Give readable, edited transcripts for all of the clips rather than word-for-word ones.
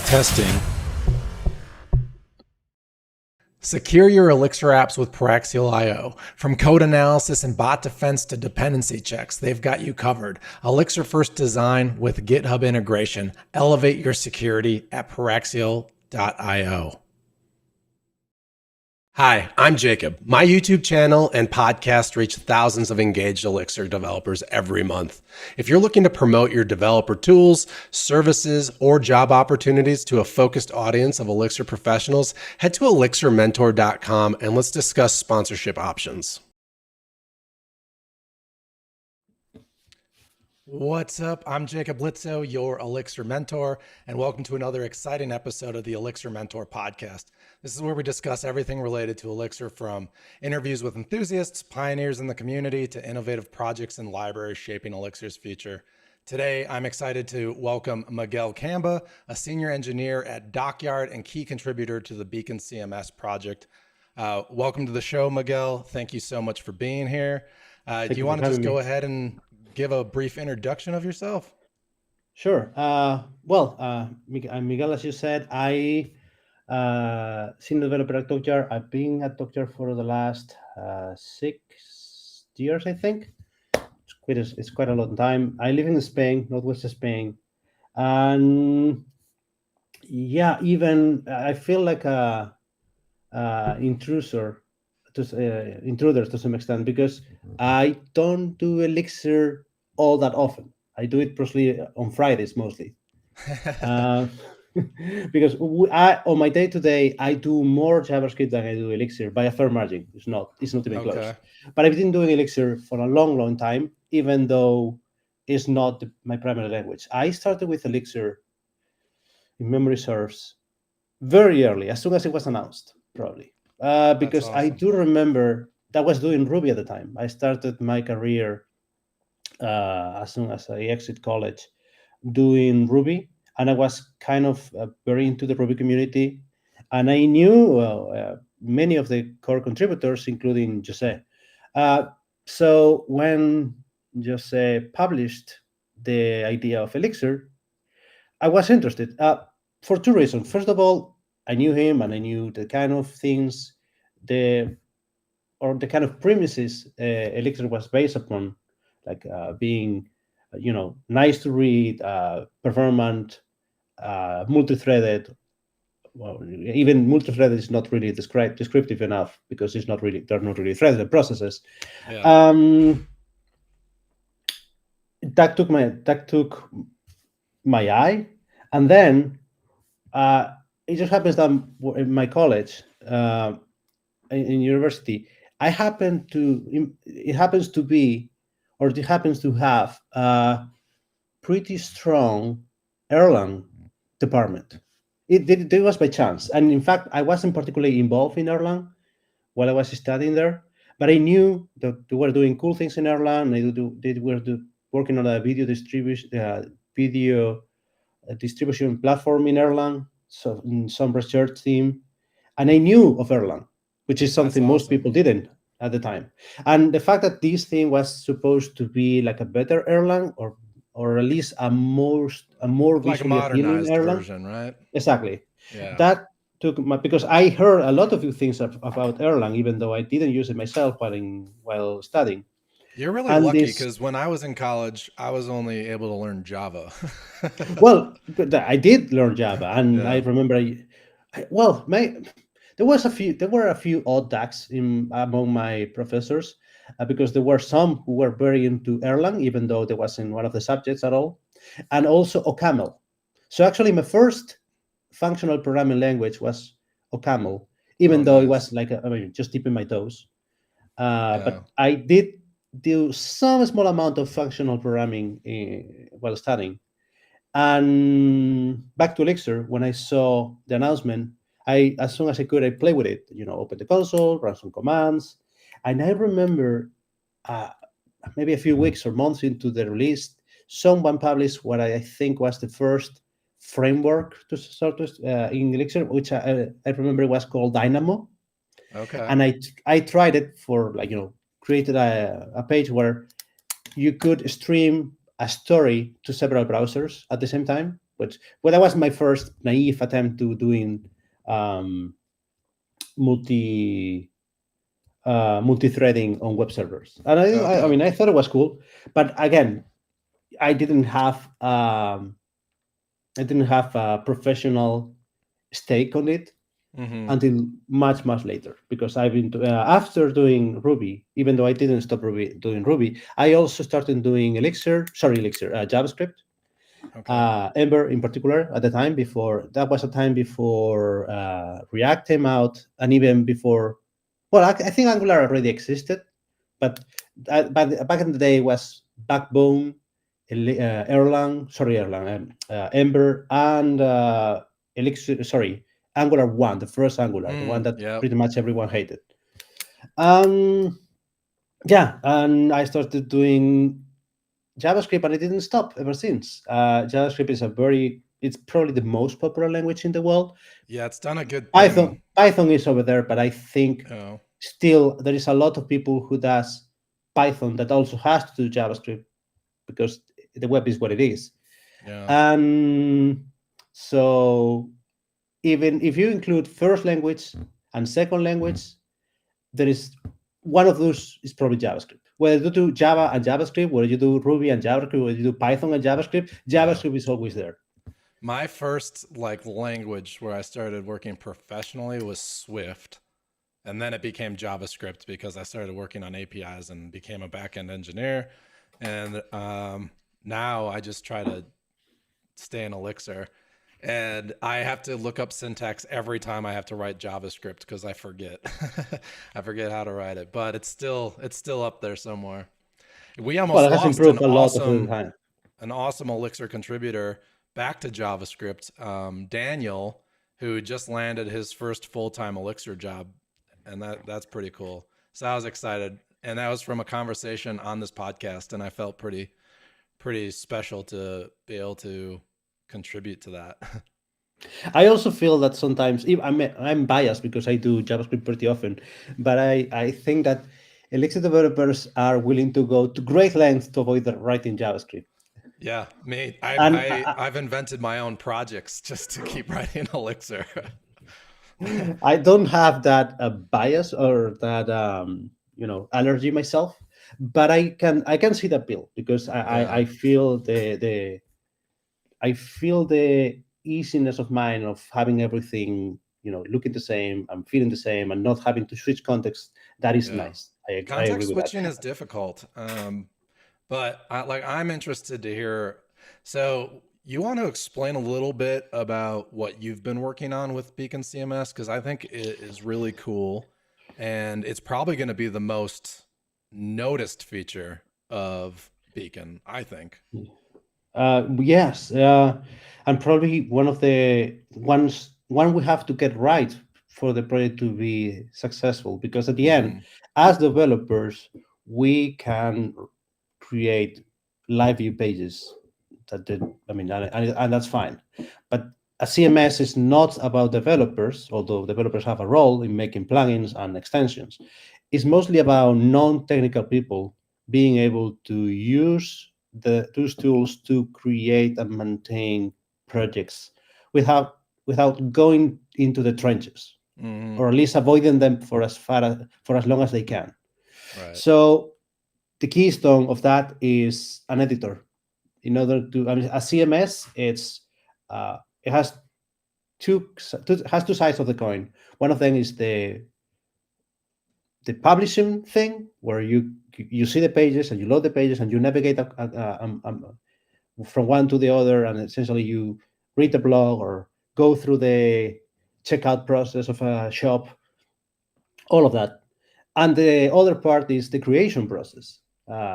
Testing. Secure your Elixir apps with Paraxial.io. From code analysis and bot defense to dependency checks, they've got you covered. Elixir first design with GitHub integration. Elevate your security at Paraxial.io. Hi, I'm Jacob. My YouTube channel and podcast reach thousands of engaged Elixir developers every month. If you're looking to promote your developer tools, services, or job opportunities to a focused audience of Elixir professionals, head to elixirmentor.com and let's discuss sponsorship options. What's up? I'm Jacob Litzo, your Elixir Mentor, and welcome to another exciting episode of the Elixir Mentor Podcast. This is where we discuss everything related to Elixir, from interviews with enthusiasts, pioneers in the community, to innovative projects and libraries shaping Elixir's future. Today, I'm excited to welcome Miguel Camba, a senior engineer at DockYard and key contributor to the Beacon CMS project. Welcome to the show, Miguel. Thank you so much for being here. Do you want to just go ahead and give a brief introduction of yourself? Sure. I'm Miguel, as you said. I senior developer at DockYard. I've been at DockYard for the last 6 years, I think. It's quite a long time. I live in Spain, northwest Spain, and yeah, even I feel like a intruder to some extent, because I don't do Elixir all that often. I do it mostly on Fridays, mostly. Because on my day-to-day, I do more JavaScript than I do Elixir by a fair margin. It's not even close. But I've been doing Elixir for a long, long time, even though it's not my primary language. I started with Elixir, in memory serves, very early, as soon as it was announced, probably. Because awesome. I do remember that I was doing Ruby at the time. I started my career as soon as I exit college doing Ruby, and I was kind of very into the Ruby community, and I knew many of the core contributors, including Jose. So when Jose published the idea of Elixir, I was interested for two reasons. First of all, I knew him, and I knew the kind of things, the kind of premises Elixir was based upon, like being, nice to read, performant, multi-threaded. Well, even multi-threaded is not really descriptive enough, because they're not really threaded processes. Yeah. That took my eye, and then it just happens that in my college, in university, it happens to have a pretty strong Erlang department. It was by chance, and in fact, I wasn't particularly involved in Erlang while I was studying there, but I knew that they were doing cool things in Erlang. They were working on a video distribution platform in Erlang, so in some research team, and I knew of Erlang, which is something most people didn't at the time. And the fact that this thing was supposed to be like a better Erlang, or at least a more like visually appealing Erlang version, right? Exactly. Yeah. That took because I heard a lot of things about Erlang, even though I didn't use it myself while studying. You're really lucky, because when I was in college, I was only able to learn Java. Well, I did learn Java, and yeah. I remember. There were a few odd ducks among my professors, because there were some who were very into Erlang, even though there wasn't one of the subjects at all, and also OCaml. So actually, my first functional programming language was OCaml, even though nice. It was like just dipping my toes. But I did do some small amount of functional programming while studying. And back to Elixir, when I saw the announcement, as soon as I could, I played with it. Open the console, run some commands, and I remember maybe a few weeks or months into the release, someone published what I think was the first framework to start in Elixir, which I remember it was called Dynamo. Okay. And I tried it for created a page where you could stream a story to several browsers at the same time, But that was my first naive attempt to doing multi multi-threading on web servers, and I mean, I thought it was cool, but again, I didn't have a professional stake on it until much later, because I've been after doing Ruby, even though I didn't stop doing Ruby, I also started doing JavaScript, Ember in particular. At the time before that was a time before React came out, and even before. Well, I think Angular already existed, but back in the day it was Backbone, Ember, and Elixir. Sorry, Angular 1, the first Angular, the one that pretty much everyone hated. Yeah, and I started doing JavaScript, and it didn't stop ever since. JavaScript is it's probably the most popular language in the world. Yeah, it's done a good thing. Python is over there, but I think still there is a lot of people who does Python that also has to do JavaScript, because the web is what it is. And so even if you include first language and second language, there is one of those is probably JavaScript. Whether you do Java and JavaScript, whether you do Ruby and JavaScript, whether you do Python and JavaScript is always there. My first language where I started working professionally was Swift, and then it became JavaScript because I started working on APIs and became a backend engineer. And now I just try to stay in Elixir, and I have to look up syntax every time I have to write JavaScript because I forget. I forget how to write it, but it's still up there somewhere. We almost lost an awesome Elixir contributor back to JavaScript, Daniel, who just landed his first full-time Elixir job, and that's pretty cool. So I was excited, and that was from a conversation on this podcast, and I felt pretty special to be able to contribute to that. I also feel that sometimes I'm biased because I do JavaScript pretty often, but I think that Elixir developers are willing to go to great lengths to avoid writing JavaScript. Yeah, me. I've invented my own projects just to keep writing Elixir. I don't have that bias or that allergy myself, but I can see the appeal, because I feel the easiness of mind of having everything looking the same and feeling the same and not having to switch context. That is nice. Context switching is difficult. But I'm interested to hear. So you want to explain a little bit about what you've been working on with Beacon CMS? Because I think it is really cool, and it's probably going to be the most noticed feature of Beacon, I think. Yes, and probably one we have to get right for the project to be successful, because at the end, as developers, we can create live view pages and that's fine. But a CMS is not about developers, although developers have a role in making plugins and extensions. It's mostly about non-technical people being able to use those tools to create and maintain projects without going into the trenches, or at least avoiding them for as long as they can. Right. So the keystone of that is an editor. In order to, a CMS, it has two sides of the coin. One of them is the publishing thing, where you see the pages and you load the pages and you navigate from one to the other, and essentially you read the blog or go through the checkout process of a shop, all of that. And the other part is the creation process.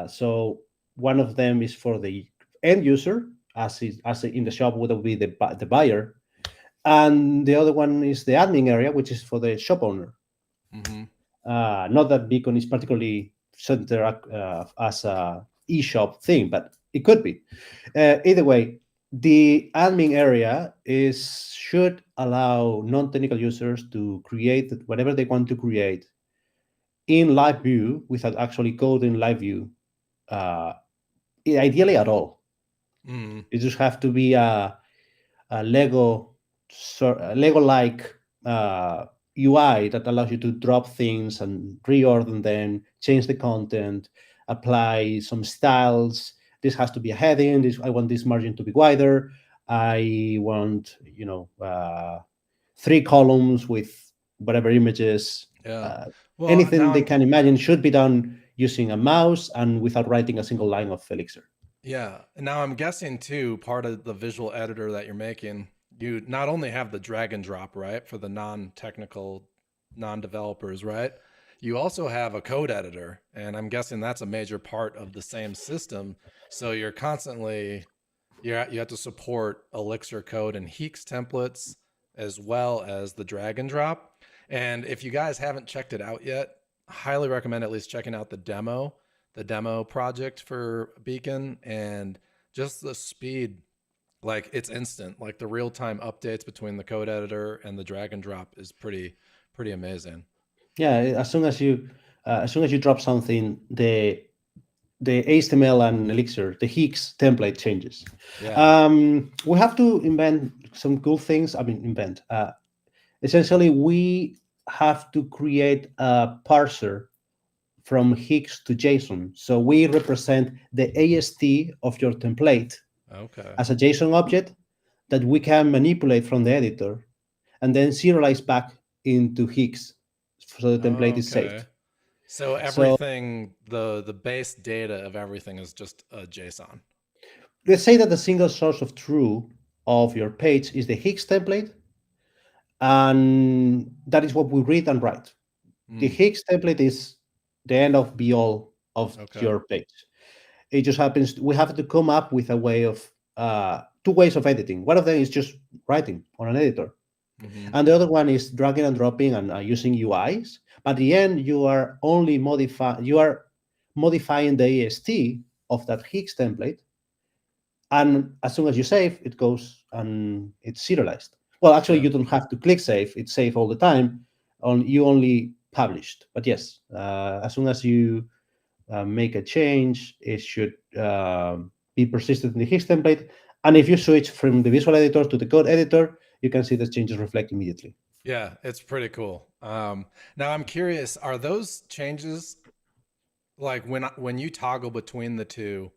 So one of them is for the end user, as in the shop would be the buyer, and the other one is the admin area, which is for the shop owner. Not that Beacon is particularly centered as a eShop thing, but it could be. Either way, the admin area should allow non-technical users to create whatever they want to create in LiveView without actually coding LiveView, ideally at all. It just have to be Lego-like UI that allows you to drop things and reorder them, change the content, apply some styles. This has to be a heading. I want this margin to be wider. I want 3 columns with whatever images. Yeah. Well, Anything now they I'm can imagine should be done using a mouse and without writing a single line of Elixir. Yeah. And now I'm guessing too, part of the visual editor that you're making, you not only have the drag and drop, right, for the non-technical, non-developers, right? You also have a code editor, and I'm guessing that's a major part of the same system. So you're constantly, you have to support Elixir code and Heeks templates as well as the drag and drop. And if you guys haven't checked it out yet, highly recommend at least checking out the demo project for Beacon, and just the speed, like it's instant, like the real-time updates between the code editor and the drag and drop is pretty amazing. Yeah, as soon as you drop something, the HTML and Elixir, the Heeks template changes. Yeah. We have to invent some cool things. Essentially, we have to create a parser from Heeks to JSON. So we represent the AST of your template as a JSON object that we can manipulate from the editor and then serialize back into Heeks so the template is saved. So everything, the base data of everything is just a JSON. Let's say that the single source of truth of your page is the Heeks template, and that is what we read and write. The Heeks template is the end of be all of your page. It just happens we have to come up with a way of 2 ways of editing. One of them is just writing on an editor, and the other one is dragging and dropping and using UIs. But at the end, you are only modifying the AST of that Heeks template, and as soon as you save, it goes and it's serialized. Well, actually, you don't have to click save; it's saved all the time. You only published. But yes, as soon as you make a change, it should be persisted in the Heeks template. And if you switch from the visual editor to the code editor, you can see the changes reflect immediately. Yeah, it's pretty cool. Now I'm curious, are those changes, like when you toggle between the two,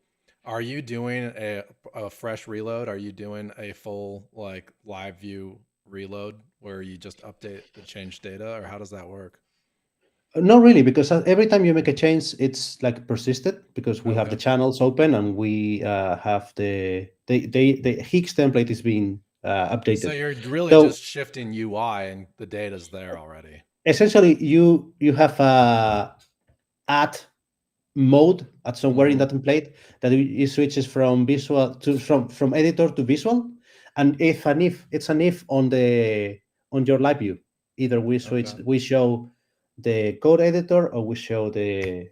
are you doing a fresh reload? Are you doing a full like live view reload where you just update the change data, or how does that work? Not really, because every time you make a change, it's like persisted because we have the channels open and we have the Heeks template is being updated. So you're really just shifting UI and the data's there already. Essentially, you have a add mode at somewhere in that template that it switches from visual to from editor to visual, and if it's an if on your live view, either we switch we show the code editor or we show the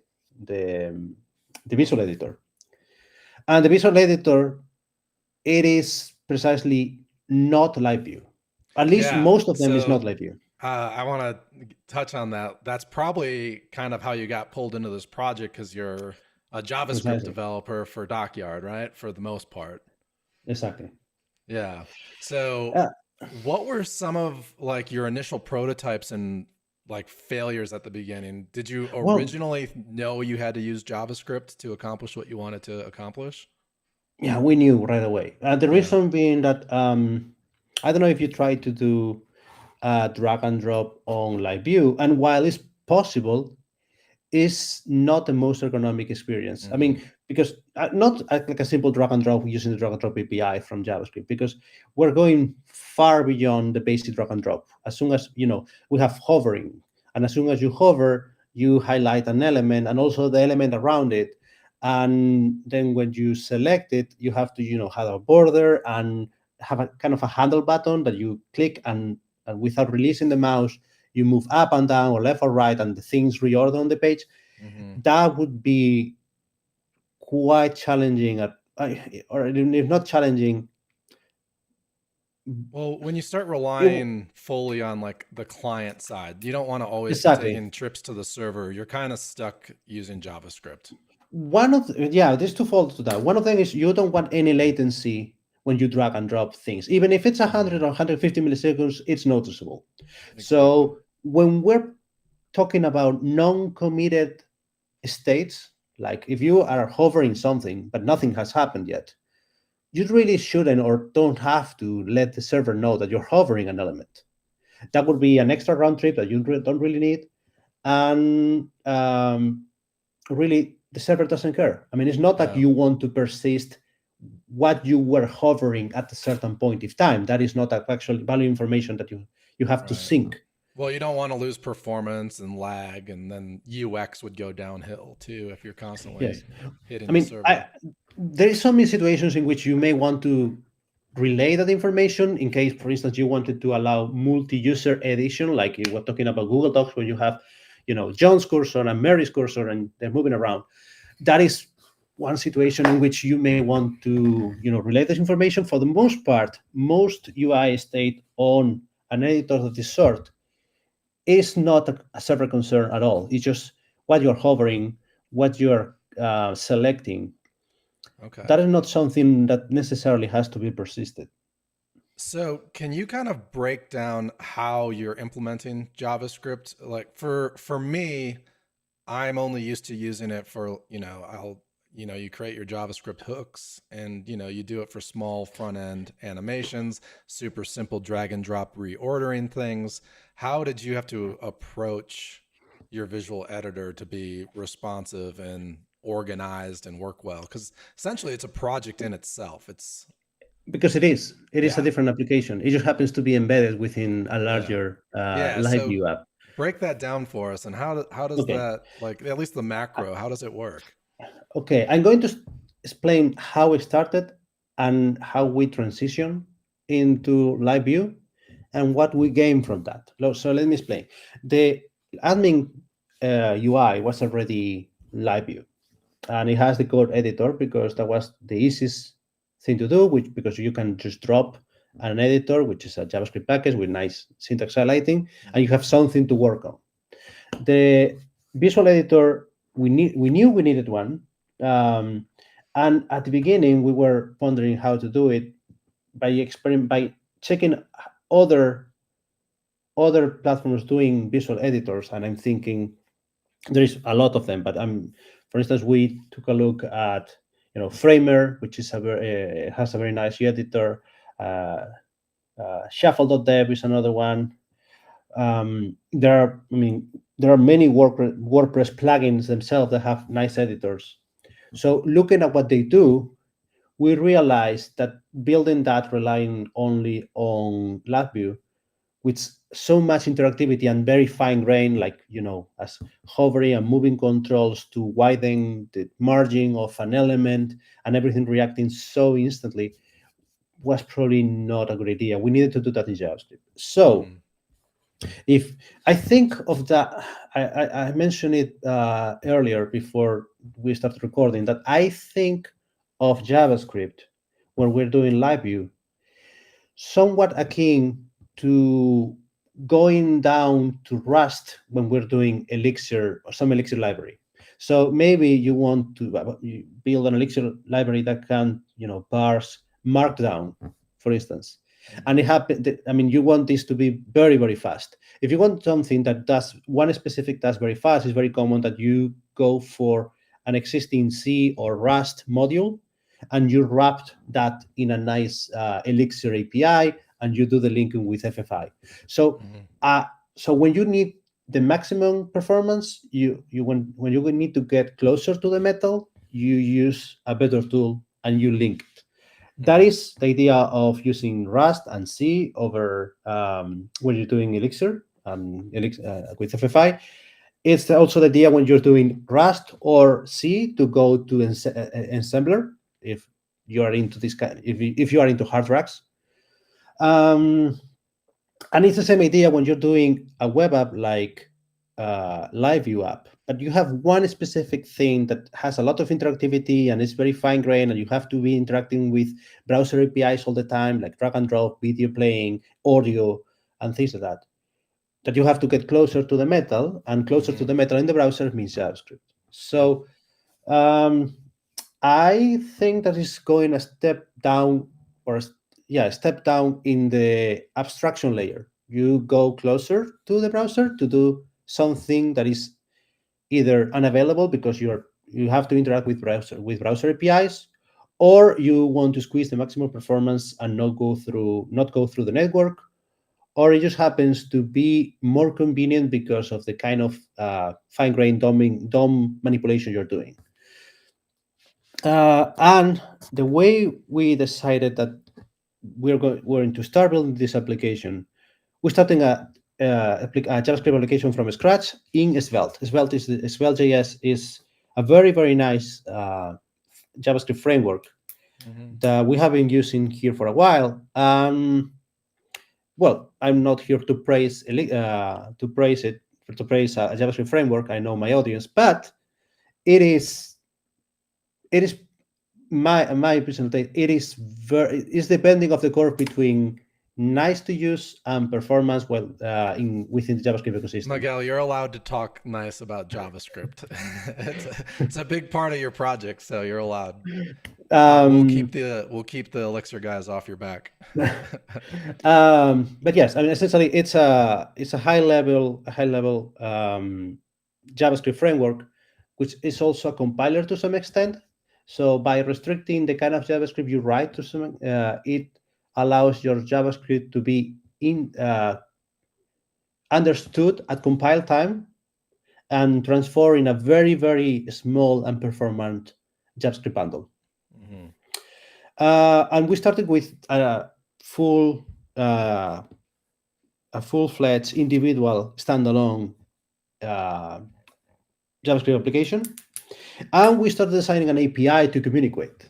visual editor. And the visual editor, it is precisely not live view. At least most of them is not live view. I want to touch on that. That's probably kind of how you got pulled into this project, because you're a JavaScript developer for DockYard, right? For the most part. Exactly. Yeah. So what were some of like your initial prototypes and like failures at the beginning? Did you originally know you had to use JavaScript to accomplish what you wanted to accomplish? Yeah, we knew right away. The reason being that I don't know if you tried to do drag and drop on live view, and while it's possible, is not the most ergonomic experience. I mean, because not like a simple drag and drop using the drag and drop API from JavaScript, because we're going far beyond the basic drag and drop. As soon as we have hovering, and as soon as you hover, you highlight an element and also the element around it, and then when you select it, you have to have a border and have a kind of a handle button that you click, and without releasing the mouse, you move up and down or left or right, and the things reorder on the page. That would be quite challenging, or if not challenging. Well, when you start relying fully on like the client side, you don't want to always be taking trips to the server. You're kind of stuck using JavaScript. There's two faults to that. One of them is you don't want any latency when you drag and drop things. Even if it's 100 or 150 milliseconds, it's noticeable. Exactly. So when we're talking about non-committed states, like if you are hovering something but nothing has happened yet, you really shouldn't or don't have to let the server know that you're hovering an element. That would be an extra round trip that you don't really need. And really, the server doesn't care. I mean, it's not that you want to persist what you were hovering at a certain point of time. That is not actually value information that you have to sync. Well, you don't want to lose performance and lag, and then UX would go downhill too if you're constantly hitting the server. There is some situations in which you may want to relay that information in case, for instance, you wanted to allow multi-user edition, like you were talking about Google Docs, where you have, John's cursor and Mary's cursor, and they're moving around. That is one situation in which you may want to, relay this information. For the most part, most UI state on an editor of this sort is not a server concern at all. It's just what you're hovering, what you're selecting. Okay. That is not something that necessarily has to be persisted. So can you kind of break down how you're implementing JavaScript? Like for me, I'm only used to using it for, you create your JavaScript hooks and, you do it for small front end animations, super simple drag and drop reordering things. How did you have to approach your visual editor to be responsive and organized and work well? Because essentially it's a project in itself. Because it is a different application. It just happens to be embedded within a larger LiveView app. Break that down for us. And how does that, like, at least the macro, how does it work? Okay, I'm going to explain how it started and how we transition into LiveView and what we gain from that. So let me explain. The admin UI was already LiveView, and it has the code editor because that was the easiest thing to do, because you can just drop an editor, which is a JavaScript package with nice syntax highlighting, and you have something to work on. The visual editor, we knew we needed one, and at the beginning we were pondering how to do it by checking other platforms doing visual editors, and I'm thinking there is a lot of them, but for instance, we took a look at Framer, which is has a very nice editor. Shuffle.dev is another one. There are many WordPress plugins themselves that have nice editors. So looking at what they do, we realized that building that relying only on LiveView, with so much interactivity and very fine grain, like, as hovering and moving controls to widen the margin of an element and everything reacting so instantly, was probably not a good idea. We needed to do that in JavaScript. So if I think of that, I mentioned it earlier before we started recording, that I think of JavaScript when we're doing LiveView somewhat akin to going down to Rust when we're doing Elixir or some Elixir library. So maybe you want to build an Elixir library that can, parse Markdown, for instance. And you want this to be very, very fast. If you want something that does one specific task very fast, it's very common that you go for an existing C or Rust module, and you wrapped that in a nice Elixir API, and you do the linking with FFI. So, so when you need the maximum performance, when you need to get closer to the metal, you use a better tool and you link it. That is the idea of using Rust and C over when you're doing Elixir with FFI. It's also the idea when you're doing Rust or C to go to Ensembler if you are into this kind. If you are into hard racks, and it's the same idea when you're doing a web app like LiveView app, but you have one specific thing that has a lot of interactivity and it's very fine grained, and you have to be interacting with browser APIs all the time, like drag and drop, video playing, audio, and things like that. That you have to get closer to the metal, and closer to the metal in the browser means JavaScript. So I think that is going a step down step down in the abstraction layer. You go closer to the browser to do something that is either unavailable because you have to interact with browser APIs, or you want to squeeze the maximum performance and not go through the network, or it just happens to be more convenient because of the kind of fine-grained DOM manipulation you're doing. And the way we decided that we're going to start building this application, we're starting a JavaScript application from scratch in Svelte. Svelte.js is a very, very nice JavaScript framework that we have been using here for a while. Well, I'm not here to praise a JavaScript framework. I know my audience, but it is my personal take. It's depending of the curve between nice to use and performance within the JavaScript ecosystem. Miguel, you're allowed to talk nice about JavaScript. it's a big part of your project, so you're allowed. We'll keep the Elixir guys off your back. But yes, I mean, essentially it's a high level JavaScript framework, which is also a compiler to some extent. So by restricting the kind of JavaScript you write to some, it allows your JavaScript to be understood at compile time and transform in a very, very small and performant JavaScript bundle. And we started with a full-fledged individual standalone JavaScript application, and we started designing an API to communicate.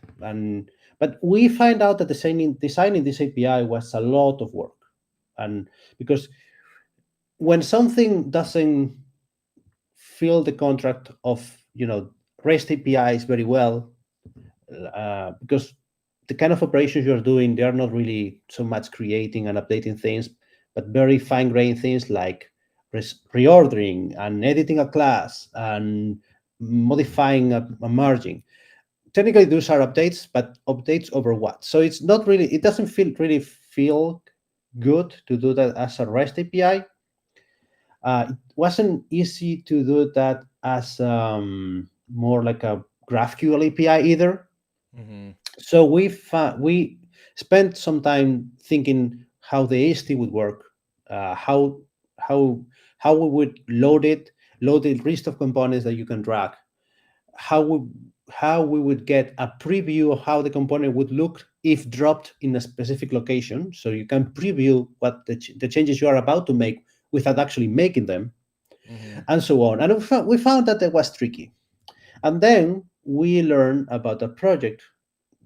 But we find out that designing this API was a lot of work, and because when something doesn't fill the contract of REST APIs very well, because the kind of operations you're doing, they are not really so much creating and updating things, but very fine-grained things like reordering and editing a class and modifying a margin. Technically, those are updates, but updates over what? So it's not really, it doesn't really feel good to do that as a REST API. It wasn't easy to do that as more like a GraphQL API either. So we spent some time thinking how the AST would work, how we would load the list of components that you can drag, how we would get a preview of how the component would look if dropped in a specific location, so you can preview what the changes you are about to make without actually making them, and so on. And we found that it was tricky. And then we learned about a project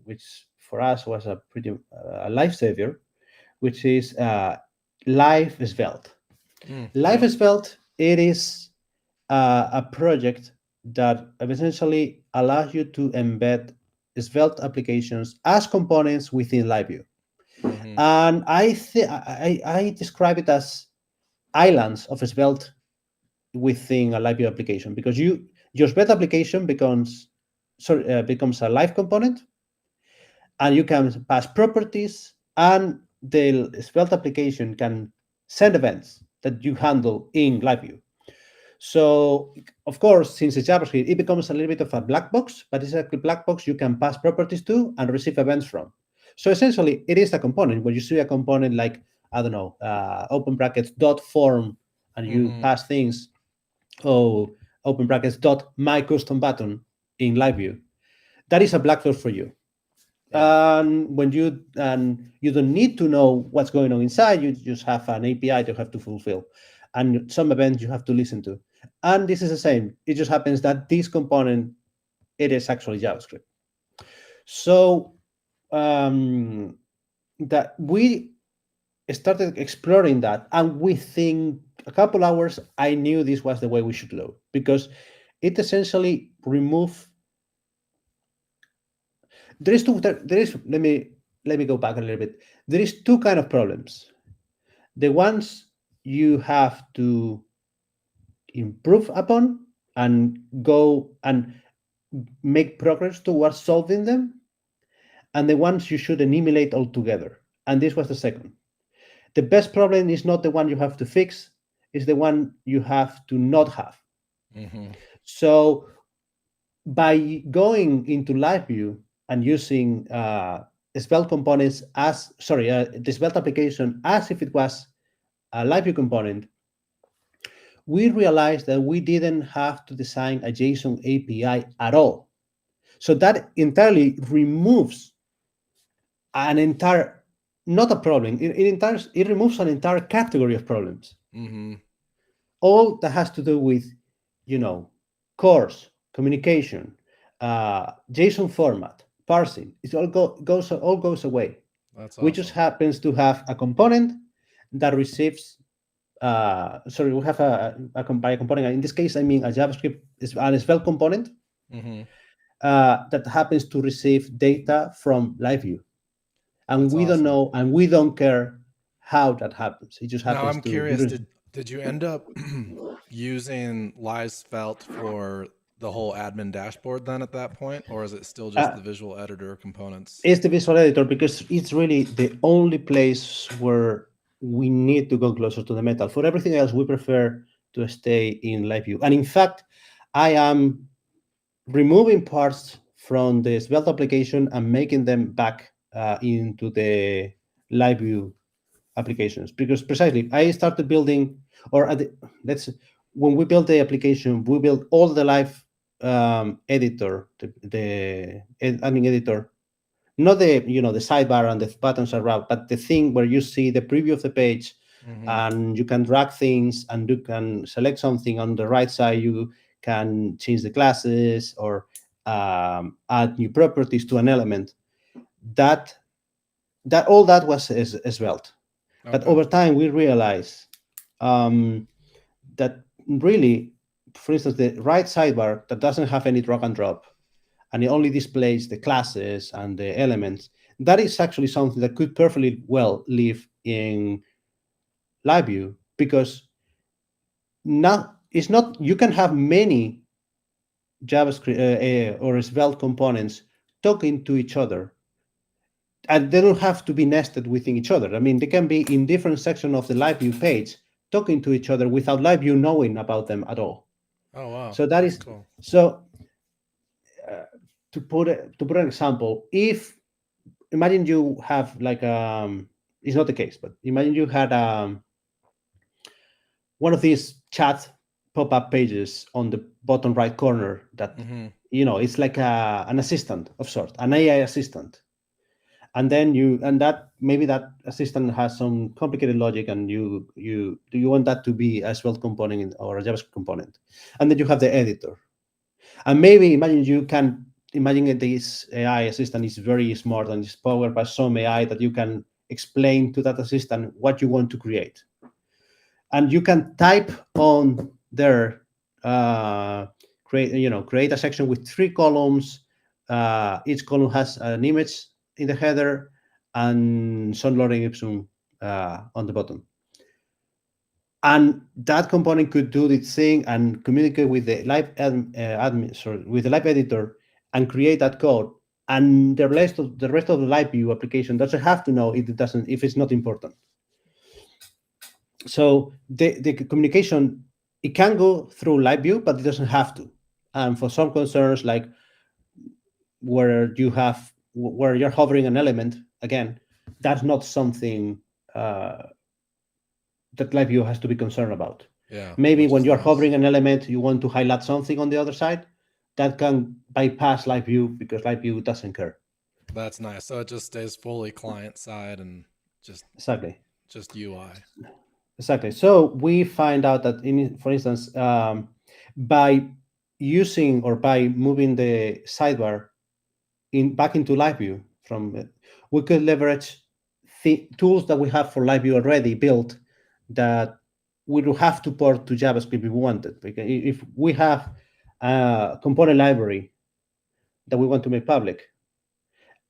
which for us was a pretty lifesaver, which is LiveSvelte. LiveSvelte, it is a project that essentially allows you to embed Svelte applications as components within LiveView. And I describe it as islands of Svelte within a LiveView application, because your Svelte application becomes a live component, and you can pass properties, and the Svelte application can send events that you handle in LiveView. So, of course, since it's JavaScript, it becomes a little bit of a black box, but it's a black box you can pass properties to and receive events from. So essentially, it is a component. When you see a component like, I don't know, open brackets .form, and you pass things, open brackets .my custom button in LiveView, that is a black box for you. And when you don't need to know what's going on inside, you just have an API you have to fulfill, and some events you have to listen to. And this is the same. It just happens that this component, it is actually JavaScript. So that we started exploring that, and within a couple hours, I knew this was the way we should load, because it essentially removed. Let me go back a little bit. There is two kind of problems. The ones you have to improve upon and go and make progress towards solving them, and the ones you should emulate all together. And this was the second. The best problem is not the one you have to fix, it's the one you have to not have. Mm-hmm. So by going into LiveView and using Svelte components the Svelte application as if it was a LiveView component, we realized that we didn't have to design a JSON API at all. So that entirely removes an entire, not a problem, it removes an entire category of problems. Mm-hmm. All that has to do with, course, communication, JSON format, parsing, it all goes away. That's We awesome. just happens to have a component that receives. We have a component. In this case, I mean a JavaScript is an Svelte component Mm-hmm. that happens to receive data from LiveView, and That's we don't awesome. know and we don't care how that happens. It just Now happens I'm to. curious, did you end up using LiveSvelte for the whole admin dashboard then at that point, or is it still just the visual editor components? It's the visual editor because it's really the only place where we need to go closer to the metal. For everything else, we prefer to stay in LiveView. And in fact, I am removing parts from the Svelte application and making them back into the LiveView applications, because precisely I started building, when we built the application, we built all the live editor, the admin editor, not the the sidebar and the buttons around, but the thing where you see the preview of the page, Mm-hmm. and you can drag things and you can select something on the right side. You can change the classes or add new properties to an element. That all that was Svelte. Okay. But over time, we realized that really, for instance, the right sidebar that doesn't have any drag and drop, and it only displays the classes and the elements, that is actually something that could perfectly well live in LiveView, because now it's not, you can have many JavaScript or Svelte components talking to each other, and they don't have to be nested within each other. I mean, they can be in different sections of the LiveView page talking to each other without LiveView knowing about them at all. Oh wow! So that's cool. So to put an example, if imagine you have like it's not the case, but imagine you had one of these chat pop-up pages on the bottom right corner that Mm-hmm. it's like an assistant of sort, an AI assistant. And then maybe that assistant has some complicated logic, and you want that to be a Svelte component or a JavaScript component. And then you have the editor. And maybe imagine this AI assistant is very smart and is powered by some AI that you can explain to that assistant what you want to create. And you can type on there, create a section with 3 columns. Each column has an image in the header and some lorem ipsum on the bottom. And that component could do its thing and communicate with the with the live editor and create that code. And the rest of the LiveView application doesn't have to know if it's not important. So the communication, it can go through LiveView, but it doesn't have to. And for some concerns, like where you're hovering an element, again, that's not something that LiveView has to be concerned about. Yeah. Maybe when you're hovering an element, you want to highlight something on the other side, that can bypass LiveView because LiveView doesn't care. That's nice. So it just stays fully client side and just UI. Exactly. So we find out that, for instance, by using or by moving the sidebar back into LiveView, we could leverage the tools that we have for LiveView already built that we don't have to port to JavaScript if we wanted. Because if we have a component library that we want to make public,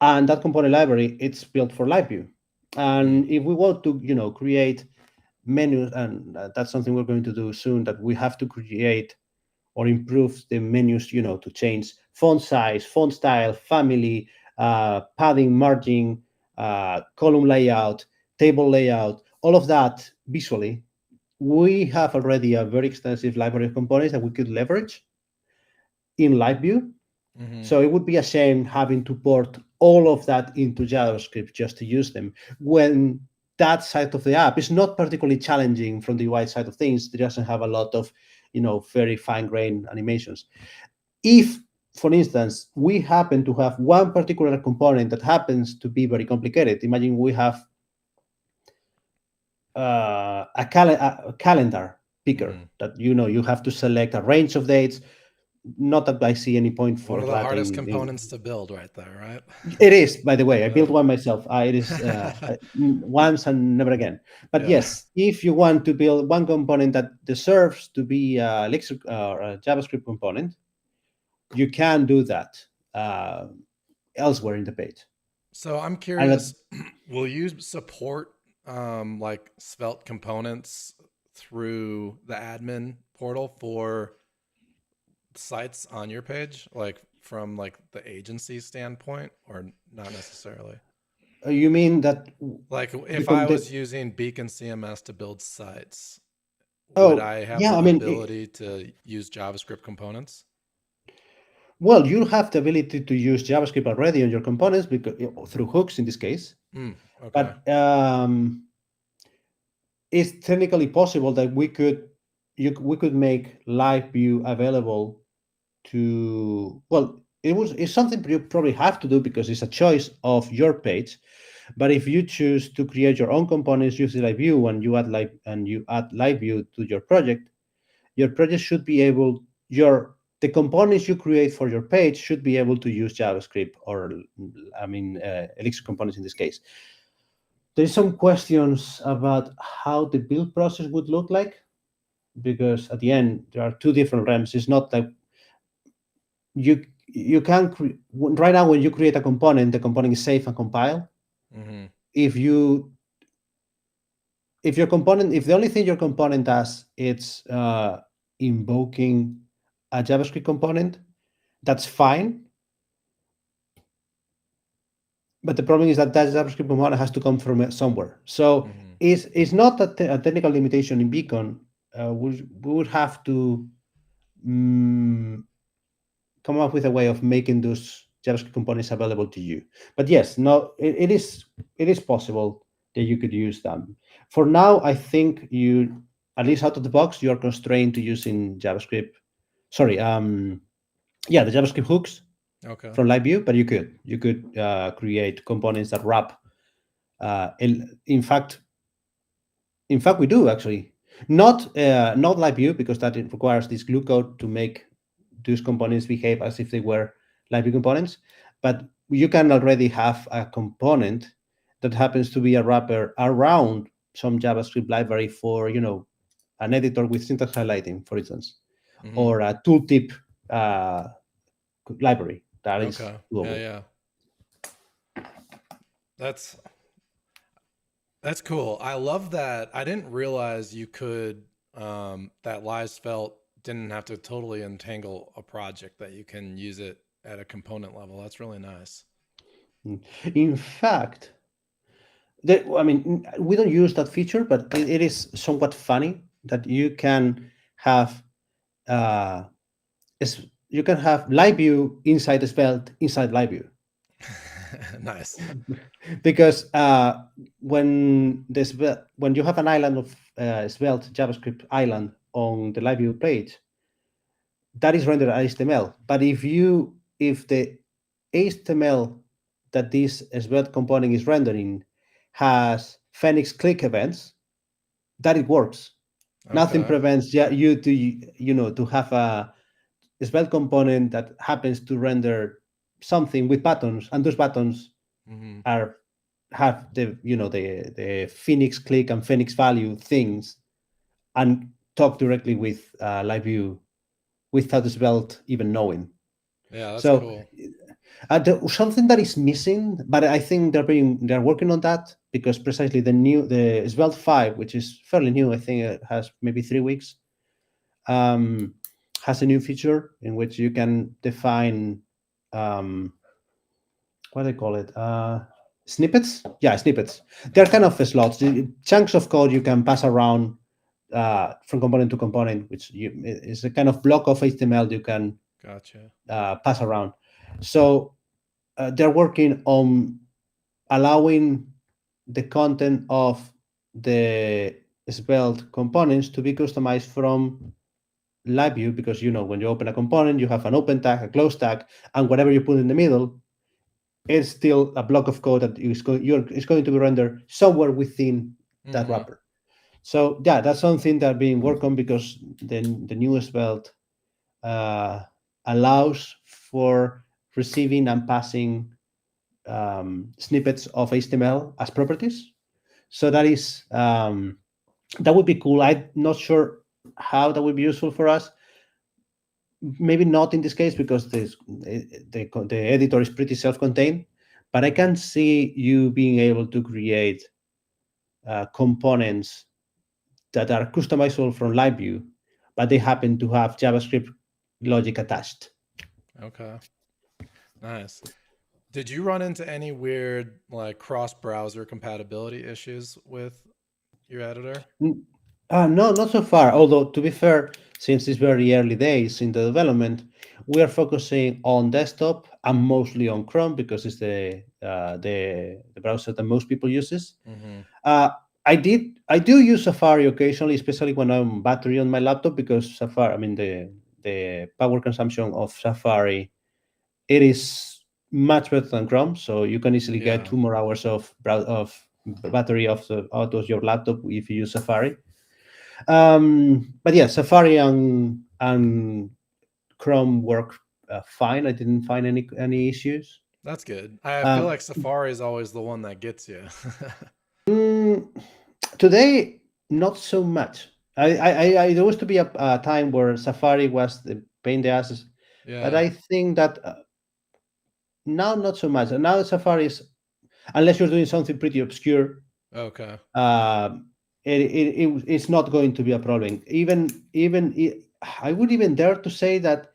and that component library, it's built for LiveView, and if we want to create menus, and that's something we're going to do soon, that we have to create or improve the menus, to change font size, font style, family, padding, margin, column layout, table layout, all of that visually, we have already a very extensive library of components that we could leverage in LiveView. So it would be a shame having to port all of that into JavaScript just to use them, when that side of the app is not particularly challenging from the UI side of things. It doesn't have a lot of, very fine-grained animations. If, for instance, we happen to have one particular component that happens to be very complicated, imagine we have a calendar picker that you have to select a range of dates. Not that I see any point for one of the that hardest components to build, right there, right? It is, by the way. I built one myself. It is once and never again. But yes, if you want to build one component that deserves to be Elixir or a JavaScript component, you can do that elsewhere in the page. So I'm curious, will you support like Svelte components through the admin portal for sites on your page, like from like the agency standpoint, or not necessarily? You mean that, like, if I was using Beacon CMS to build sites, would I have the ability to use JavaScript components? Well, you have the ability to use JavaScript already on your components because through hooks in this case. Okay. But it's technically possible that we could make LiveView available to, well, it's something you probably have to do because it's a choice of your page. But if you choose to create your own components using LiveView and you add LiveView to your project should be able, the components you create for your page should be able to use JavaScript, or Elixir components in this case. There's some questions about how the build process would look like, because at the end there are two different realms. It's not like you can right now when you create a component, the component is safe and compile. If your component, if the only thing your component does it's invoking a JavaScript component, that's fine. But the problem is that JavaScript component has to come from somewhere. So it's not a technical limitation in Beacon. We would have to come up with a way of making those JavaScript components available to you. But yes, it is possible that you could use them. For now, I think you, at least out of the box, you are constrained to using JavaScript. Sorry, the JavaScript hooks from LiveView, but you could create components that wrap. In fact, we do actually. Not LiveView, because that requires this glue code to make those components behave as if they were LiveView components. But you can already have a component that happens to be a wrapper around some JavaScript library for, an editor with syntax highlighting, for instance, or a tooltip library. That is doable. Yeah. That's cool. I love that. I didn't realize you could, that Live Svelte didn't have to totally entangle a project, that you can use it at a component level. That's really nice. In fact, we don't use that feature, but it is somewhat funny that you can have LiveView inside Svelte inside LiveView. Nice. Because when you have an island of Svelte JavaScript island on the LiveView page, that is rendered as HTML. But if the HTML that this Svelte component is rendering has Phoenix click events, that it works. Nothing prevents you to have a Svelte component that happens to render something with buttons, and those buttons have the Phoenix click and Phoenix value things, and talk directly with LiveView without Svelte even knowing. Yeah, that's cool. Something that is missing, but I think they're working on that, because precisely the Svelte 5, which is fairly new, I think it has maybe 3 weeks, has a new feature in which you can define what do they call it? Snippets? Yeah, snippets. They're kind of slots, chunks of code you can pass around from component to component, which is a kind of block of HTML you can Gotcha. pass around. So they're working on allowing the content of the Svelte components to be customized from LiveView, because when you open a component, you have an open tag, a close tag, and whatever you put in the middle, it's still a block of code that is going to be rendered somewhere within that wrapper. So yeah, that's something that being worked on, because the new Svelte allows for receiving and passing snippets of HTML as properties. So that is that would be cool. I'm not sure how that would be useful for us. Maybe not in this case, because the editor is pretty self-contained. But I can see you being able to create components that are customizable from LiveView, but they happen to have JavaScript logic attached. Okay, nice. Did you run into any weird like cross-browser compatibility issues with your editor? No, not so far. Although, to be fair, since it's very early days in the development, we are focusing on desktop and mostly on Chrome, because it's the browser that most people uses. I do use Safari occasionally, especially when I'm battery on my laptop, because Safari, I mean the power consumption of Safari, it is much better than Chrome, so you can easily get 2 more hours of battery out of your laptop if you use Safari. But yeah, Safari and Chrome work fine. I didn't find any issues. That's good. I feel like Safari is always the one that gets you. Today, not so much. There used to be a time where Safari was the pain in the asses, but I think that now not so much. Now Safari is, unless you're doing something pretty obscure, Okay. It's not going to be a problem. I would even dare to say that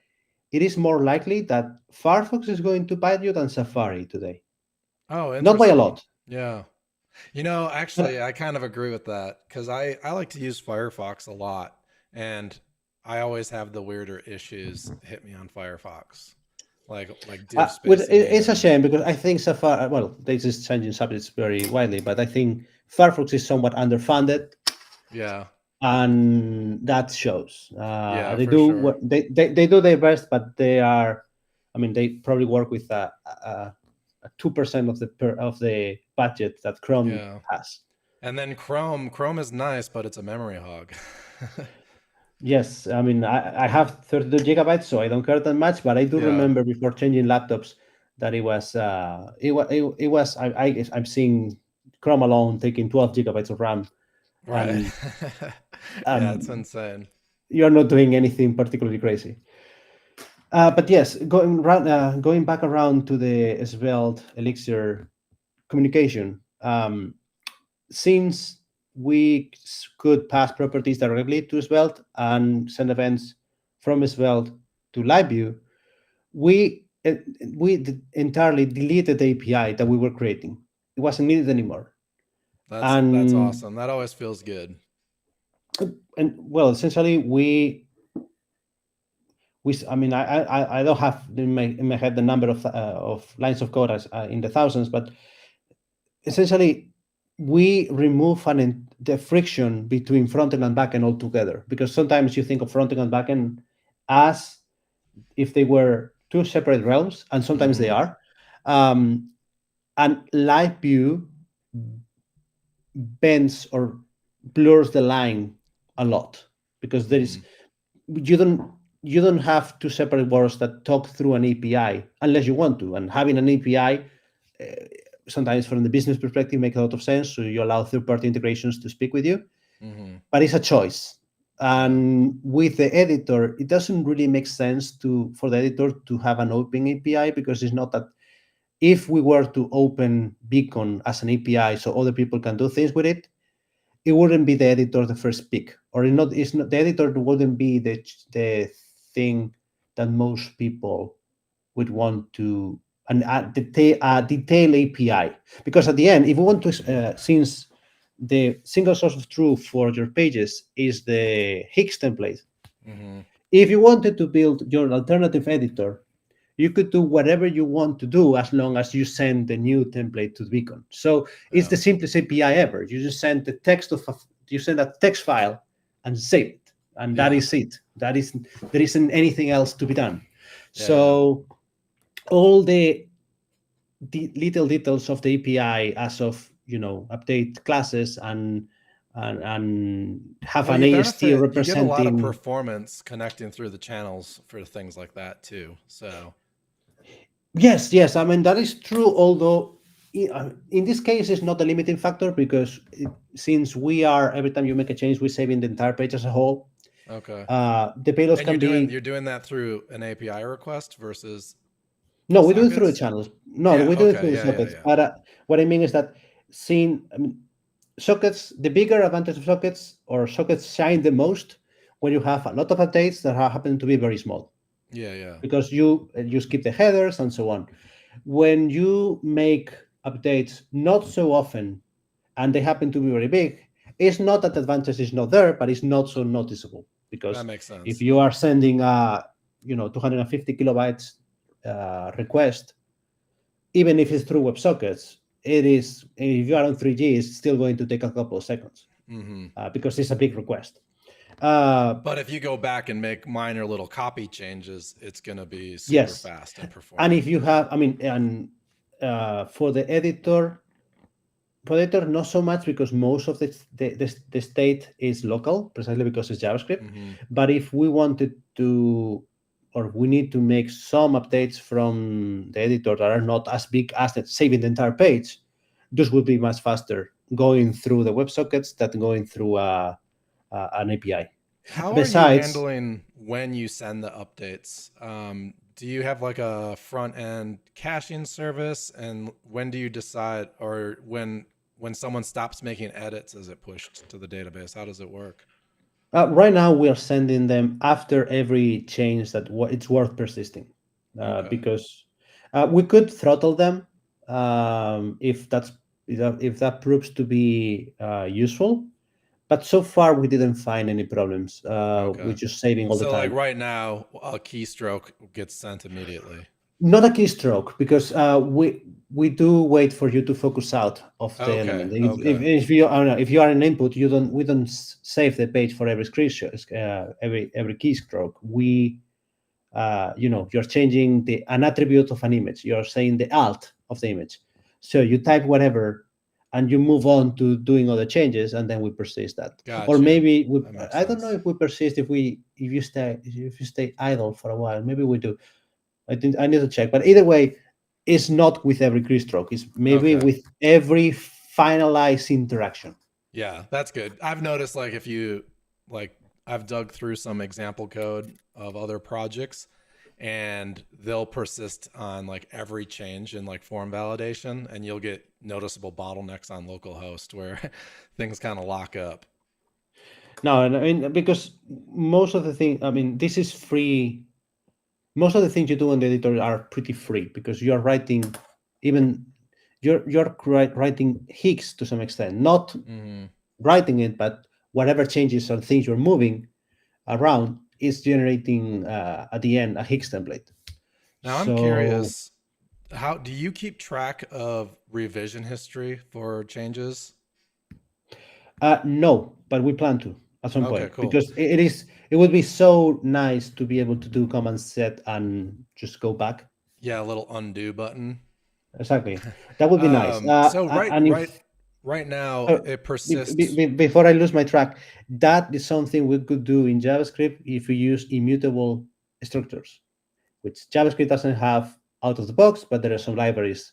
it is more likely that Firefox is going to bite you than Safari today. Oh, interesting. Not by a lot. Yeah. Actually, I kind of agree with that, because I like to use Firefox a lot, and I always have the weirder issues hit me on Firefox, like div spacing. It's a shame, because I think Safari. Well, this is changing subjects very widely, but I think Firefox is somewhat underfunded. Yeah. And that shows. They for do sure. they do their best, but they are. I mean, they probably work with a 2% of the budget that Chrome has. And then Chrome is nice, but it's a memory hog. Yes, I mean, I have 32 gigabytes, so I don't care that much. But I do remember before changing laptops that it was I'm seeing Chrome alone taking 12 gigabytes of RAM. Right. Yeah, it's insane. You're not doing anything particularly crazy. But yes, going back around to the Svelte Elixir communication, since we could pass properties directly to Svelte and send events from Svelte to LiveView, we entirely deleted the API that we were creating. It wasn't needed anymore. That's awesome. That always feels good. And well, essentially, I mean, I don't have in my head the number of lines of code as in the thousands, but essentially, we remove the friction between frontend and backend altogether. Because sometimes you think of frontend and backend as if they were two separate realms, and sometimes they are. And LiveView bends or blurs the line a lot, because there is you don't have two separate worlds that talk through an API unless you want to. And having an API, sometimes from the business perspective, makes a lot of sense. So you allow third-party integrations to speak with you, but it's a choice. And with the editor, it doesn't really make sense for the editor to have an open API, because it's not that. If we were to open Beacon as an API so other people can do things with it, it wouldn't be the editor the first pick, or it's not the editor wouldn't be the thing that most people would want to detailed API. Because at the end, if we want to, since the single source of truth for your pages is the Higgs template, if you wanted to build your alternative editor, you could do whatever you want to do as long as you send the new template to Beacon. So it's the simplest API ever. You just send the text you send a text file and save it, and that is it. There isn't anything else to be done. So all the little details of the API, as of update classes and have an AST representing. You get a lot of performance connecting through the channels for things like that too. So yes, I mean that is true. Although in this case, it's not a limiting factor because since we are every time you make a change, we're saving the entire page as a whole. Okay. The payloads can be. You're doing that through an API request versus. No, we do it through the channels. No, we do it through the sockets. But what I mean is that sockets, the bigger advantage of sockets, or sockets shine the most when you have a lot of updates that happen to be very small. Yeah. Because you skip the headers and so on. When you make updates not so often and they happen to be very big, it's not that the advantage is not there, but it's not so noticeable. Because that makes sense. If you are sending a 250 kilobytes request, even if it's through WebSockets, if you are on 3G, it's still going to take a couple of seconds because it's a big request. But if you go back and make minor little copy changes, it's going to be super fast and performant. And if you have, for the editor, not so much because most of the state is local, precisely because it's JavaScript. But if we wanted to, or we need to make some updates from the editor that are not as big as saving the entire page, this would be much faster going through the WebSockets than going through an API. How are you handling when you send the updates? Do you have like a front-end caching service? And when do you decide, or when someone stops making edits, is it pushed to the database? How does it work? Right now, we are sending them after every change that it's worth persisting, because we could throttle them if that proves to be useful. But so far, we didn't find any problems. We're just saving all the time. So, like right now, a keystroke gets sent immediately. Not a keystroke, because we do wait for you to focus out of the element. If you are an input, we don't save the page for every screenshot, every keystroke. You're changing an attribute of an image. You're saying the alt of the image. So you type whatever, and you move on to doing other changes, and then we persist that. Gotcha. Or maybe I don't know if we persist if you stay idle for a while. Maybe we do. I need to check, but either way, it's not with every keystroke. It's maybe with every finalized interaction. Yeah, that's good. I've noticed, like, if you I've dug through some example code of other projects, and they'll persist on like every change in like form validation, and you'll get noticeable bottlenecks on localhost where things kind of lock up. No, I mean, because most of the things, this is free. Most of the things you do on the editor are pretty free because you are writing, you're writing Higgs to some extent, not writing it, but whatever changes or things you're moving around is generating at the end a Higgs template. Now I'm curious, how do you keep track of revision history for changes? No, but we plan to at some point, because it would be so nice to be able to do command set and just go back. Yeah, a little undo button. Exactly, that would be nice. So right now it persists. Before I lose my track, that is something we could do in JavaScript if we use immutable structures, which JavaScript doesn't have out of the box, but there are some libraries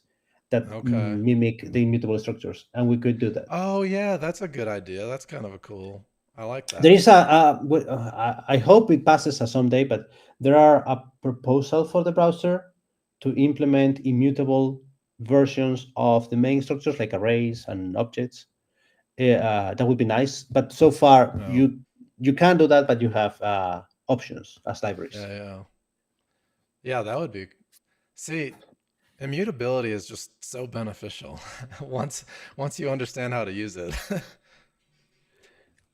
that mimic the immutable structures, and we could do that. Oh yeah, that's a good idea. That's kind of a cool. I like that. There is I hope it passes someday, but there are a proposal for the browser to implement immutable versions of the main structures like arrays and objects. That would be nice, but so far you can do that, but you have options as libraries. Yeah, that would be. See, Immutability is just so beneficial once you understand how to use it.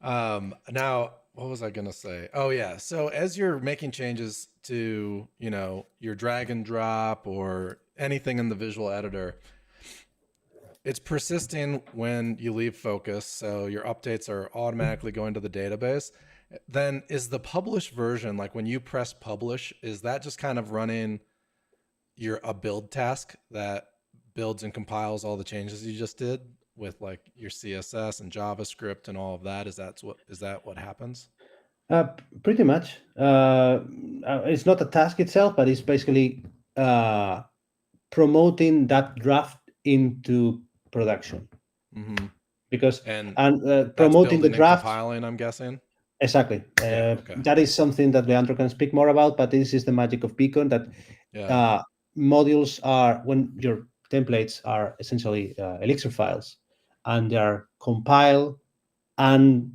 Now, what was I gonna say? Oh yeah. So as you're making changes to, your drag and drop or anything in the visual editor, it's persisting when you leave focus. So your updates are automatically going to the database. Then is the publish version, like when you press publish, is that just kind of running a build task that builds and compiles all the changes you just did with like your CSS and JavaScript and all of that? Is that what happens? Pretty much. It's not a task itself, but it's basically promoting that draft into production. Mm-hmm. Because and promoting the draft, compiling, I'm guessing. Exactly. That is something that Leandro can speak more about, but this is the magic of Beacon, that modules are, when your templates are essentially Elixir files, and they are compiled, and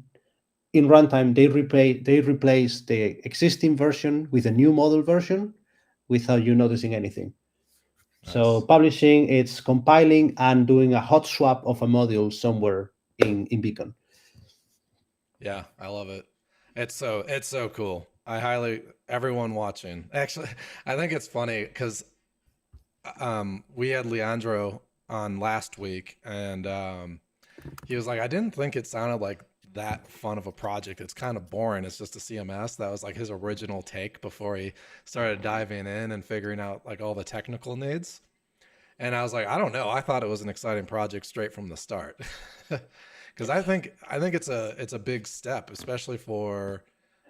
in runtime they replace the existing version with a new model version without you noticing anything. Nice. So publishing, it's compiling and doing a hot swap of a module somewhere in Beacon. Yeah, I love it. It's so cool. Everyone watching. Actually, I think it's funny because we had Leandro on last week, and he was like, I didn't think it sounded like that fun of a project. It's kind of boring. It's just a CMS. That was like his original take before he started diving in and figuring out like all the technical needs. And I was like, I don't know. I thought it was an exciting project straight from the start. Because I think it's a big step, especially for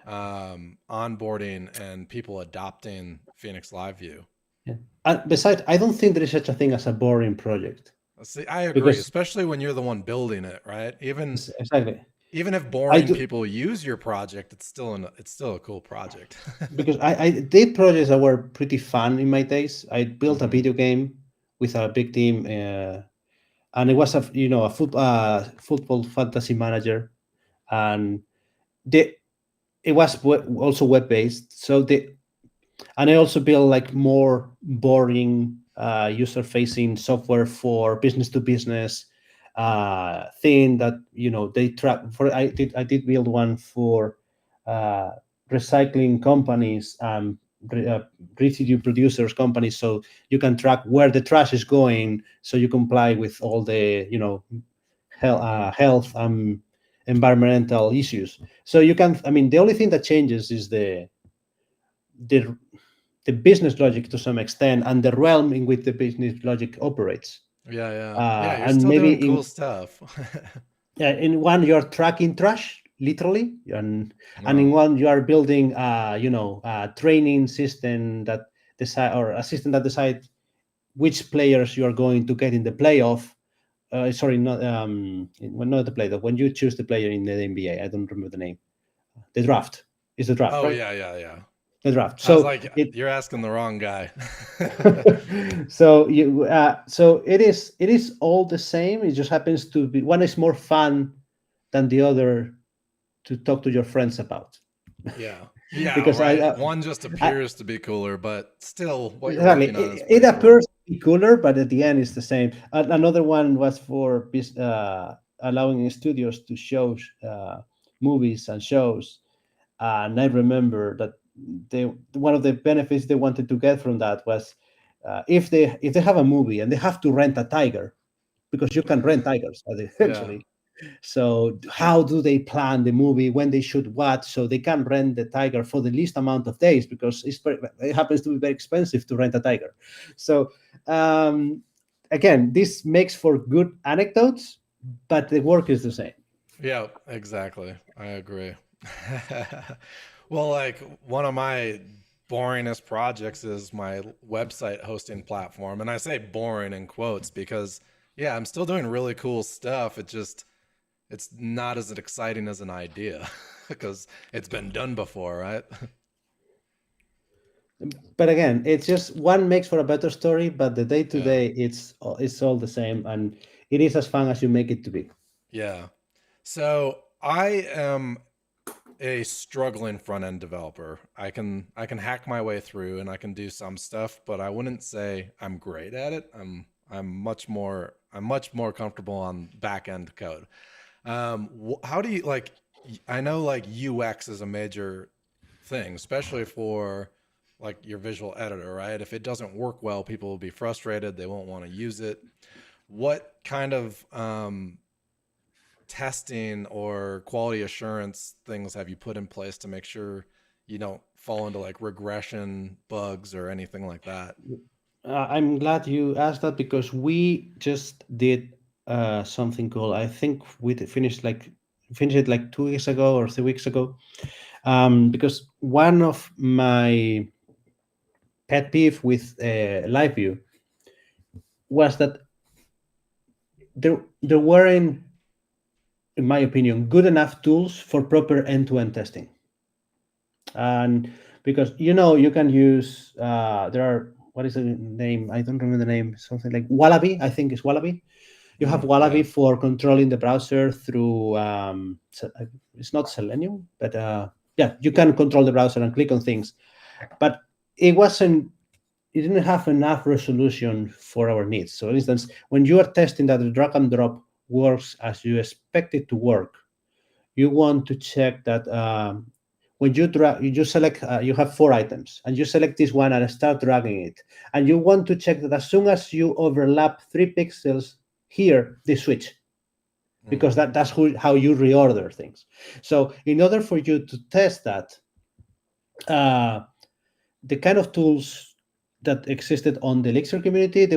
onboarding and people adopting Phoenix LiveView. Yeah. And besides, I don't think there is such a thing as a boring project. See, I agree, especially when you're the one building it, right? Exactly. Even if boring people use your project, it's still a cool project. Because I did projects that were pretty fun in my days. I built a video game with a big team, and it was a football fantasy manager, and it was also web based. And I also built like more boring user facing software for business to business thing that they track for. I did build one for recycling companies, residue producers companies, so you can track where the trash is going, so you comply with all the health environmental issues. So you can, the only thing that changes is the business logic to some extent, and the realm in which the business logic operates. Yeah, you're still doing cool stuff. In one you're tracking trash literally, and in one you are building a training system that a system that decides which players you are going to get in the playoff. Not the playoff, when you choose the player in the NBA. I don't remember the name. The draft is the draft. Oh, right? Yeah. The draft. So I was like, you're asking the wrong guy. So it is all the same. It just happens to be one is more fun than the other to talk to your friends about. Yeah. Because one just appears to be cooler, but still what you're working on is it appears to be cooler, but at the end it's the same. Another one was for allowing studios to show movies and shows, and I remember that one of the benefits they wanted to get from that was if they have a movie and they have to rent a tiger, because you can rent tigers eventually. Yeah. So how do they plan the movie, when they shoot what, so they can rent the tiger for the least amount of days, because it happens to be very expensive to rent a tiger. So again, this makes for good anecdotes, but the work is the same. Yeah, exactly. I agree. Well, like one of my boringest projects is my website hosting platform. And I say boring in quotes because, I'm still doing really cool stuff. It's not as exciting as an idea because it's been done before, right? But again, it's just one makes for a better story, but the day-to-day, it's all the same, and it is as fun as you make it to be. Yeah. So I am a struggling front end developer. I can hack my way through and I can do some stuff, but I wouldn't say I'm great at it. I'm much more comfortable on back end code. How do you like? I know like UX is a major thing, especially for like your visual editor, right? If it doesn't work well, people will be frustrated. They won't want to use it. What kind of testing or quality assurance things have you put in place to make sure you don't fall into like regression bugs or anything like that? I'm glad you asked that because we just did something cool. I think we finished it like 2 weeks ago or 3 weeks ago. Because one of my pet peeve with LiveView was that there weren't, in my opinion, good enough tools for proper end-to-end testing. And because you can use there are, what is the name? I don't remember the name. Something like Wallaby. I think it's Wallaby. You have Wallaby for controlling the browser through it's not Selenium, but you can control the browser and click on things. But it didn't have enough resolution for our needs. So, for instance, when you are testing that the drag and drop works as you expect it to work, you want to check that when you drag, you just select, you have 4 items, and you select this one and start dragging it. And you want to check that as soon as you overlap 3 pixels here, they switch. Because that's how you reorder things. So in order for you to test that, the kind of tools that existed on the Elixir community, they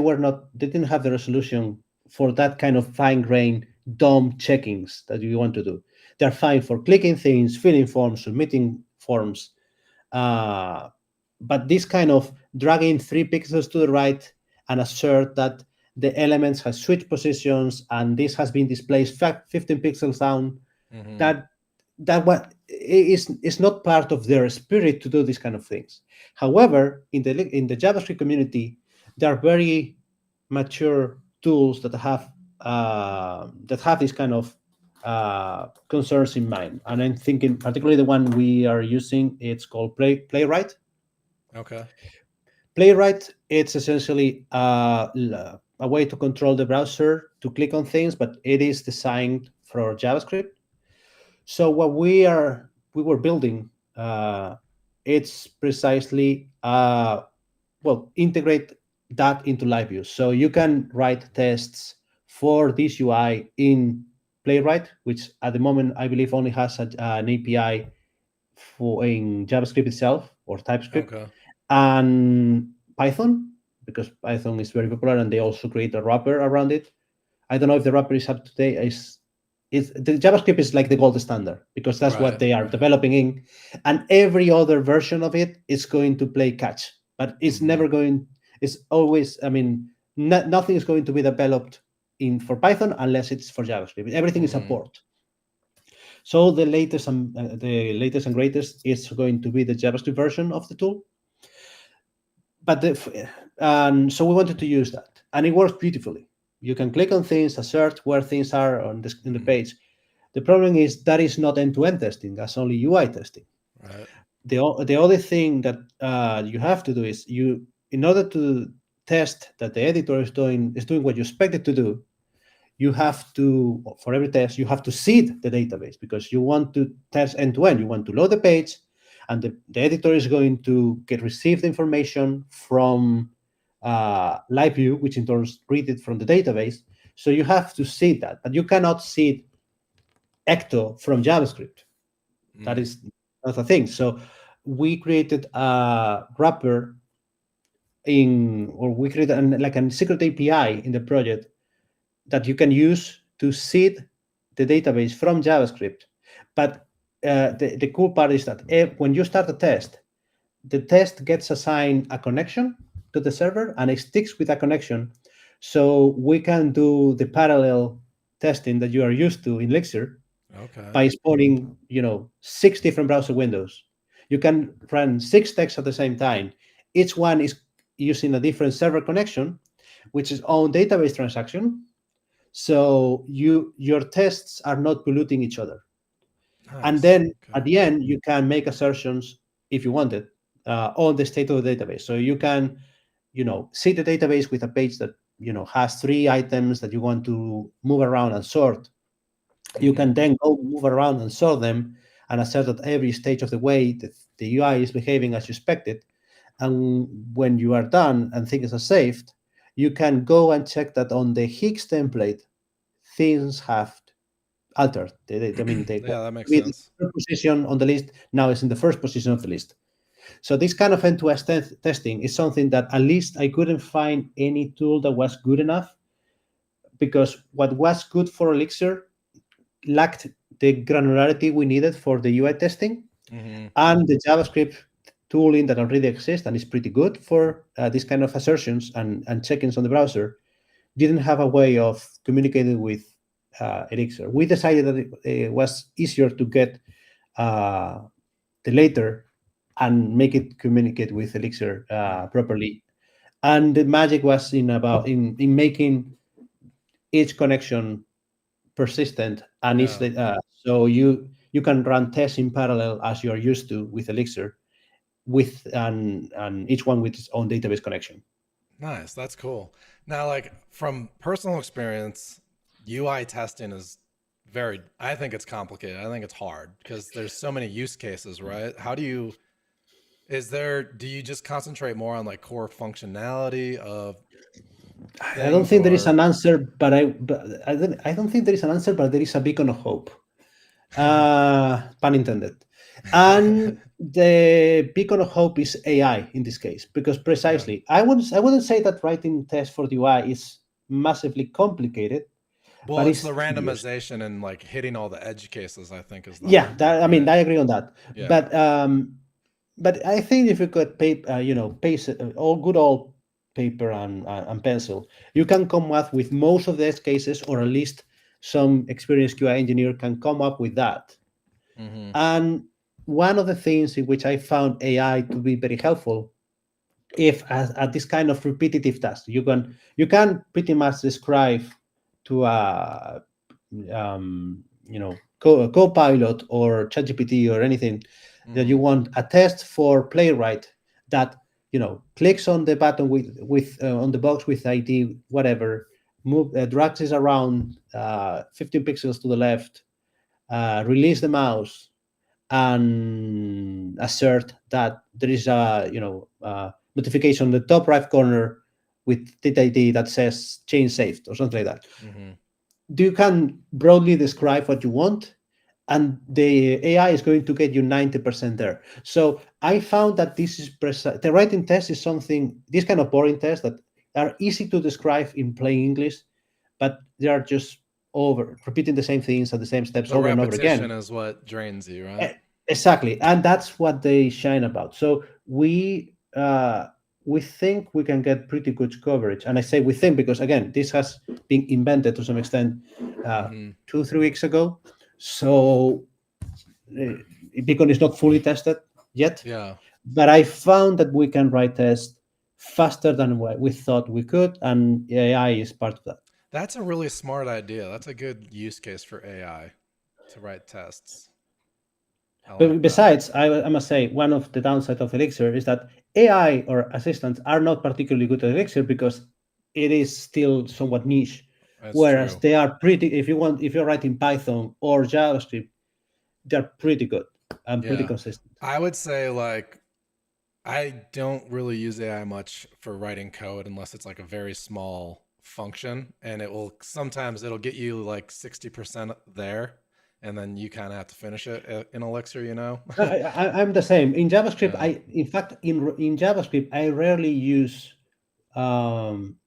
didn't have the resolution for that kind of fine-grained DOM checkings that you want to do. They're fine for clicking things, filling forms, submitting forms. But this kind of dragging 3 pixels to the right and assert that the elements have switched positions and this has been displaced 15 pixels down, that what is not part of their spirit to do these kind of things. However, in the JavaScript community, there are very mature tools that have this kind of concerns in mind. And I'm thinking particularly the one we are using, it's called Playwright. Okay. Playwright, it's essentially a way to control the browser to click on things, but it is designed for JavaScript. So what we were building, it's precisely integrate that into LiveView. So you can write tests for this UI in Playwright, which at the moment I believe only has an API in JavaScript itself or TypeScript, and Python, because Python is very popular, and they also create a wrapper around it. I don't know if the wrapper is up to date. The JavaScript is like the gold standard because that's what they are developing in, and every other version of it is going to play catch, but it's never going. It's always, I mean, nothing is going to be developed for Python unless it's for JavaScript. Everything is a port. So the latest and greatest is going to be the JavaScript version of the tool. But so we wanted to use that, and it works beautifully. You can click on things, assert where things are in the page. The problem is that is not end-to-end testing. That's only UI testing. Right. The other thing that you have to do is in order to test that the editor is doing what you expect it to do, you have to, for every test, you have to seed the database because you want to test end-to-end. You want to load the page, and the editor is going to receive the information from LiveView, which in turn read it from the database. So you have to seed that, but you cannot seed Ecto from JavaScript. That is not a thing. So we created a wrapper we created like a secret API in the project that you can use to seed the database from JavaScript. But the cool part is that when you start a test, the test gets assigned a connection to the server and it sticks with a connection. So we can do the parallel testing that you are used to in Elixir by spawning, 6 different browser windows. You can run 6 texts at the same time. Each one is using a different server connection, which is own database transaction. So your tests are not polluting each other. And Nice. then Okay. at the end, you can make assertions if you wanted on the state of the database. So you can, see the database with a page that, has 3 items that you want to move around and sort. You can then go move around and sort them and assert that every stage of the way that the UI is behaving as you expected. And when you are done and things are saved, you can go and check that on the Higgs template, things have altered. I mean, they Yeah, that makes with the sense. third position on the list now is in the first position of the list. So this kind of end-to-end testing is something that at least I couldn't find any tool that was good enough, because what was good for Elixir lacked the granularity we needed for the UI testing, and the JavaScript tooling that already exists and is pretty good for this kind of assertions and check-ins on the browser didn't have a way of communicating with Elixir. We decided that it was easier to get the later and make it communicate with Elixir properly. And the magic was in making each connection persistent and so you can run tests in parallel as you're used to with Elixir, with and each one with its own database connection. Nice. That's cool. Now, like from personal experience, UI testing is I think it's complicated. I think it's hard because there's so many use cases, right? Do you just concentrate more on like core functionality of I don't things think there is or? an answer, but I don't think there is an answer, but there is a beacon of hope. Pun intended. And the beacon of hope is AI in this case, because precisely I wouldn't say that writing tests for the UI is massively complicated, Well, but it's it's the tedious. randomization and like hitting all the edge cases, I think is the Yeah, hard part, I mean, right? I agree on that. Yeah. But I think if you could paste all good old paper and pencil, you can come up with most of the edge cases, or at least some experienced QA engineer can come up with that. Mm-hmm. And one of the things in which I found AI to be very helpful, if at this kind of repetitive task, you can pretty much describe to a Copilot or ChatGPT or anything that you want a test for playwright that clicks on the button with on the box with ID whatever, drags it around 15 pixels to the left, release the mouse, and assert that there is a notification in the top right corner with data ID that says change saved or something like that. You can broadly describe what you want, and the AI is going to get you 90% there. So I found that this is the writing test is something, this kind of boring tests that are easy to describe in plain English, but they are just over repeating the same things and the same steps The over and over repetition again. is what drains you, right? Exactly, and that's what they shine about. So we think we can get pretty good coverage, and I say we think because again, this has been invented to some extent 2-3 weeks ago. So Beacon is not fully tested yet, Yeah. but I found that we can write tests faster than we thought we could, and AI is part of that. That's a really smart idea. That's a good use case for AI to write tests. I like But that. besides, I must say, one of the downsides of Elixir is that AI or assistants are not particularly good at Elixir because it is still somewhat niche. That's Whereas true. they are pretty, if you're writing Python or JavaScript, they're pretty good and pretty Yeah. consistent. I would say like I don't really use AI much for writing code unless it's like a very small function, and sometimes it'll get you like 60% there, and then you kind of have to finish it in Elixir, you know? I'm the same in JavaScript. Yeah. In fact, in JavaScript, I rarely use um,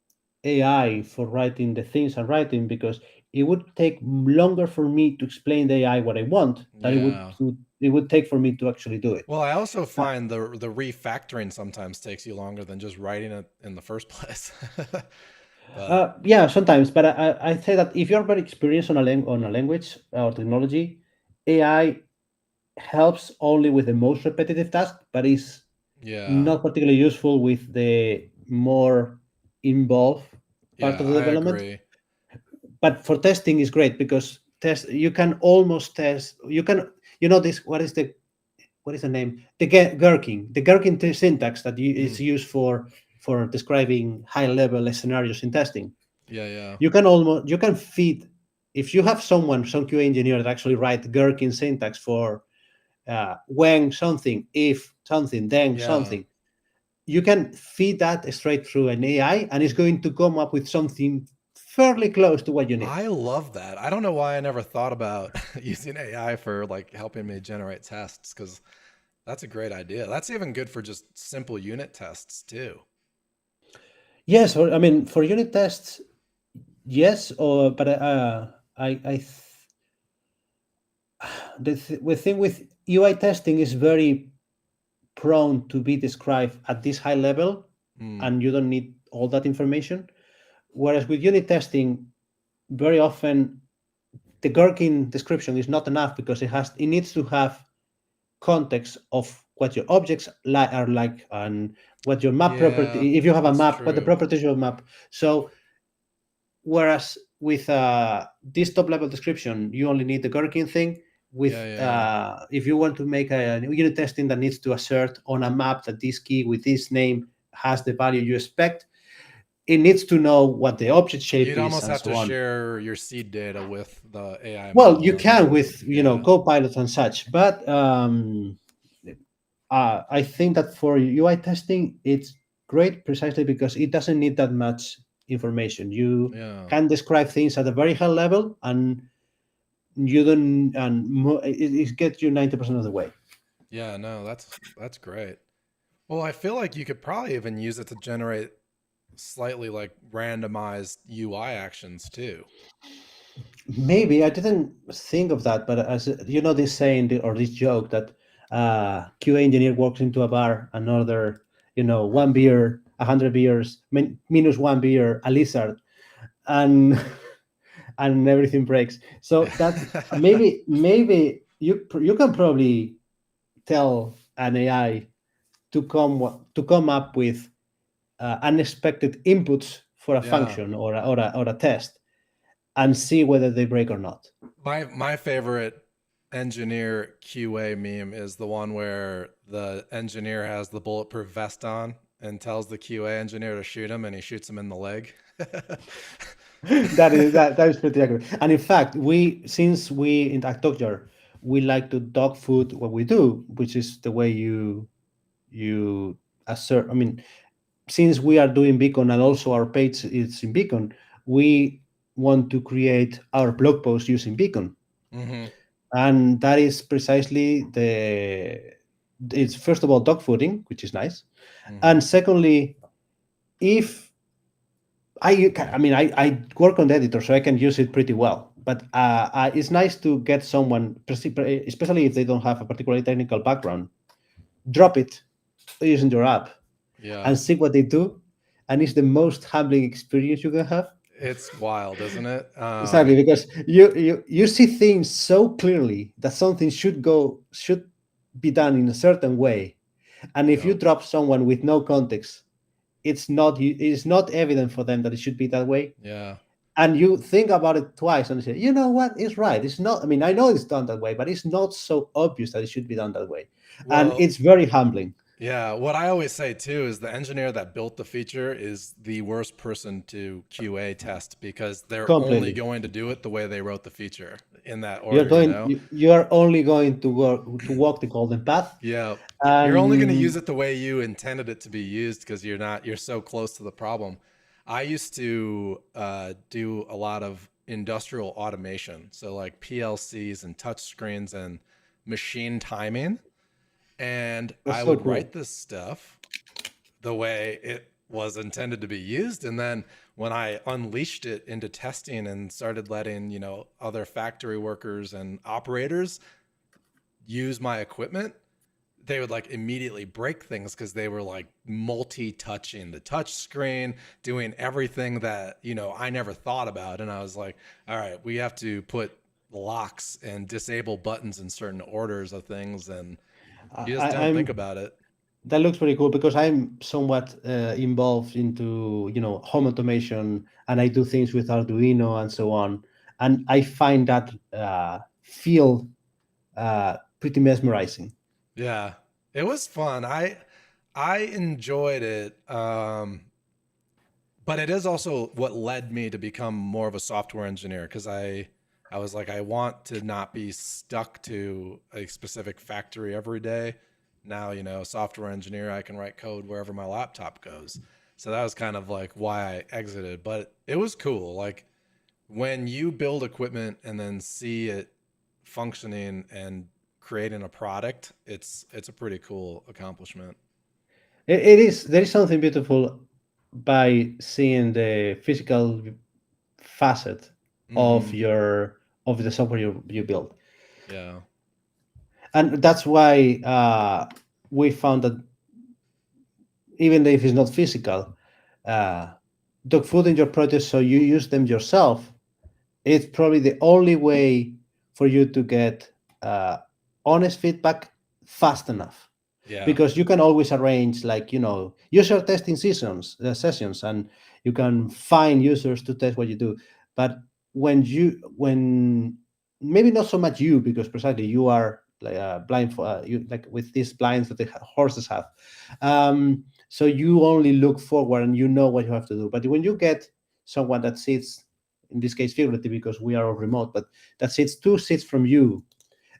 AI for writing the things I'm writing because it would take longer for me to explain the AI what I want than Yeah. it would take for me to actually do it. Well, I also find the refactoring sometimes takes you longer than just writing it in the first place. But Yeah, sometimes, but I say that if you're very experienced on on a language or technology, AI helps only with the most repetitive task, but is yeah, not particularly useful with the more involved part yeah, of the I development. agree. But for testing is great because test. You can almost test. You can. You know this. What is the name? The Gherkin. The Gherkin syntax that is used for describing high level scenarios in testing. Yeah. You can feed, if you have some QA engineer that actually write Gherkin syntax for when something, if something, then something. You can feed that straight through an AI, and it's going to come up with something fairly close to what you need. I love that. I don't know why I never thought about using AI for like helping me generate tests, because that's a great idea. That's even good for just simple unit tests too. Yes, I mean for unit tests, yes. But the thing with UI testing is very prone to be described at this high level, and you don't need all that information. Whereas with unit testing, very often the Gherkin description is not enough, because it needs to have context of what your objects are like, and what your map property, if you have a map, what the properties of your map. So whereas with this top level description, you only need the Gherkin thing. With if you want to make a unit testing that needs to assert on a map that this key with this name has the value you expect, it needs to know what the object shape is. You'd almost have to share your seed data with the AI. Well, you can with Copilot and such, but I think that for UI testing, it's great precisely because it doesn't need that much information. You can describe things at a very high level, and you don't, and it gets you 90% of the way. Yeah, no, that's great. Well, I feel like you could probably even use it to generate slightly like randomized UI actions too. Maybe I didn't think of that, but as you know, this saying or this joke that QA engineer walks into a bar, another, 1 beer, 100 beers, minus 1 beer, a lizard, and everything breaks. So that's maybe you can probably tell an AI to come up with unexpected inputs for a function or a test, and see whether they break or not. My favorite engineer QA meme is the one where the engineer has the bulletproof vest on and tells the QA engineer to shoot him, and he shoots him in the leg. that is pretty accurate. And in fact, since we in DockYard, we like to dog food what we do, which is the way you assert. I mean, since we are doing Beacon and also our page is in Beacon, we want to create our blog post using Beacon. And that is precisely it's first of all dog fooding, which is nice. And secondly, if I work on the editor, so I can use it pretty well. But it's nice to get someone, especially if they don't have a particularly technical background, drop it using your app and see what they do. And it's the most humbling experience you can have. It's wild, isn't it? Exactly, because you see things so clearly that something should be done in a certain way, and if you drop someone with no context, it's not evident for them that it should be that way. And you think about it twice and say, you know what, it's right. It's not. I mean, I know it's done that way, but it's not so obvious that it should be done that way, and it's very humbling. Yeah, what I always say too is the engineer that built the feature is the worst person to QA test, because they're only going to do it the way they wrote the feature in that order. You are only going to walk the golden path. Yeah, you're only going to use it the way you intended it to be used, because you're so close to the problem. I used to do a lot of industrial automation, so like PLCs and touch screens and machine timing. And I would write this stuff the way it was intended to be used. And then when I unleashed it into testing and started letting, other factory workers and operators use my equipment, they would like immediately break things, because they were like multi-touching the touch screen, doing everything that, I never thought about. And I was like, all right, we have to put locks and disable buttons in certain orders of things. And you just don't think about it. That looks pretty cool, because I'm somewhat involved into home automation, and I do things with Arduino and so on. and I find that feel pretty mesmerizing. Yeah, it was fun. I enjoyed it. But it is also what led me to become more of a software engineer, because I was like, I want to not be stuck to a specific factory every day. Now, software engineer, I can write code wherever my laptop goes. So that was kind of like why I exited, but it was cool. Like when you build equipment and then see it functioning and creating a product, it's a pretty cool accomplishment. It is. There is something beautiful by seeing the physical facet of Mm-hmm. the software you build, Yeah. and that's why we found that even if it's not physical, uh, dog food in your produce, so you use them yourself. It's probably the only way for you to get uh, honest feedback fast enough, Yeah. because you can always arrange, like, user testing sessions, and you can find users to test what you do. But when maybe not so much you, because precisely you are like blind for you, like with these blinds that the horses have, so you only look forward and you know what you have to do. But when you get someone that sits, in this case figuratively because we are all remote, but that sits 2 seats from you,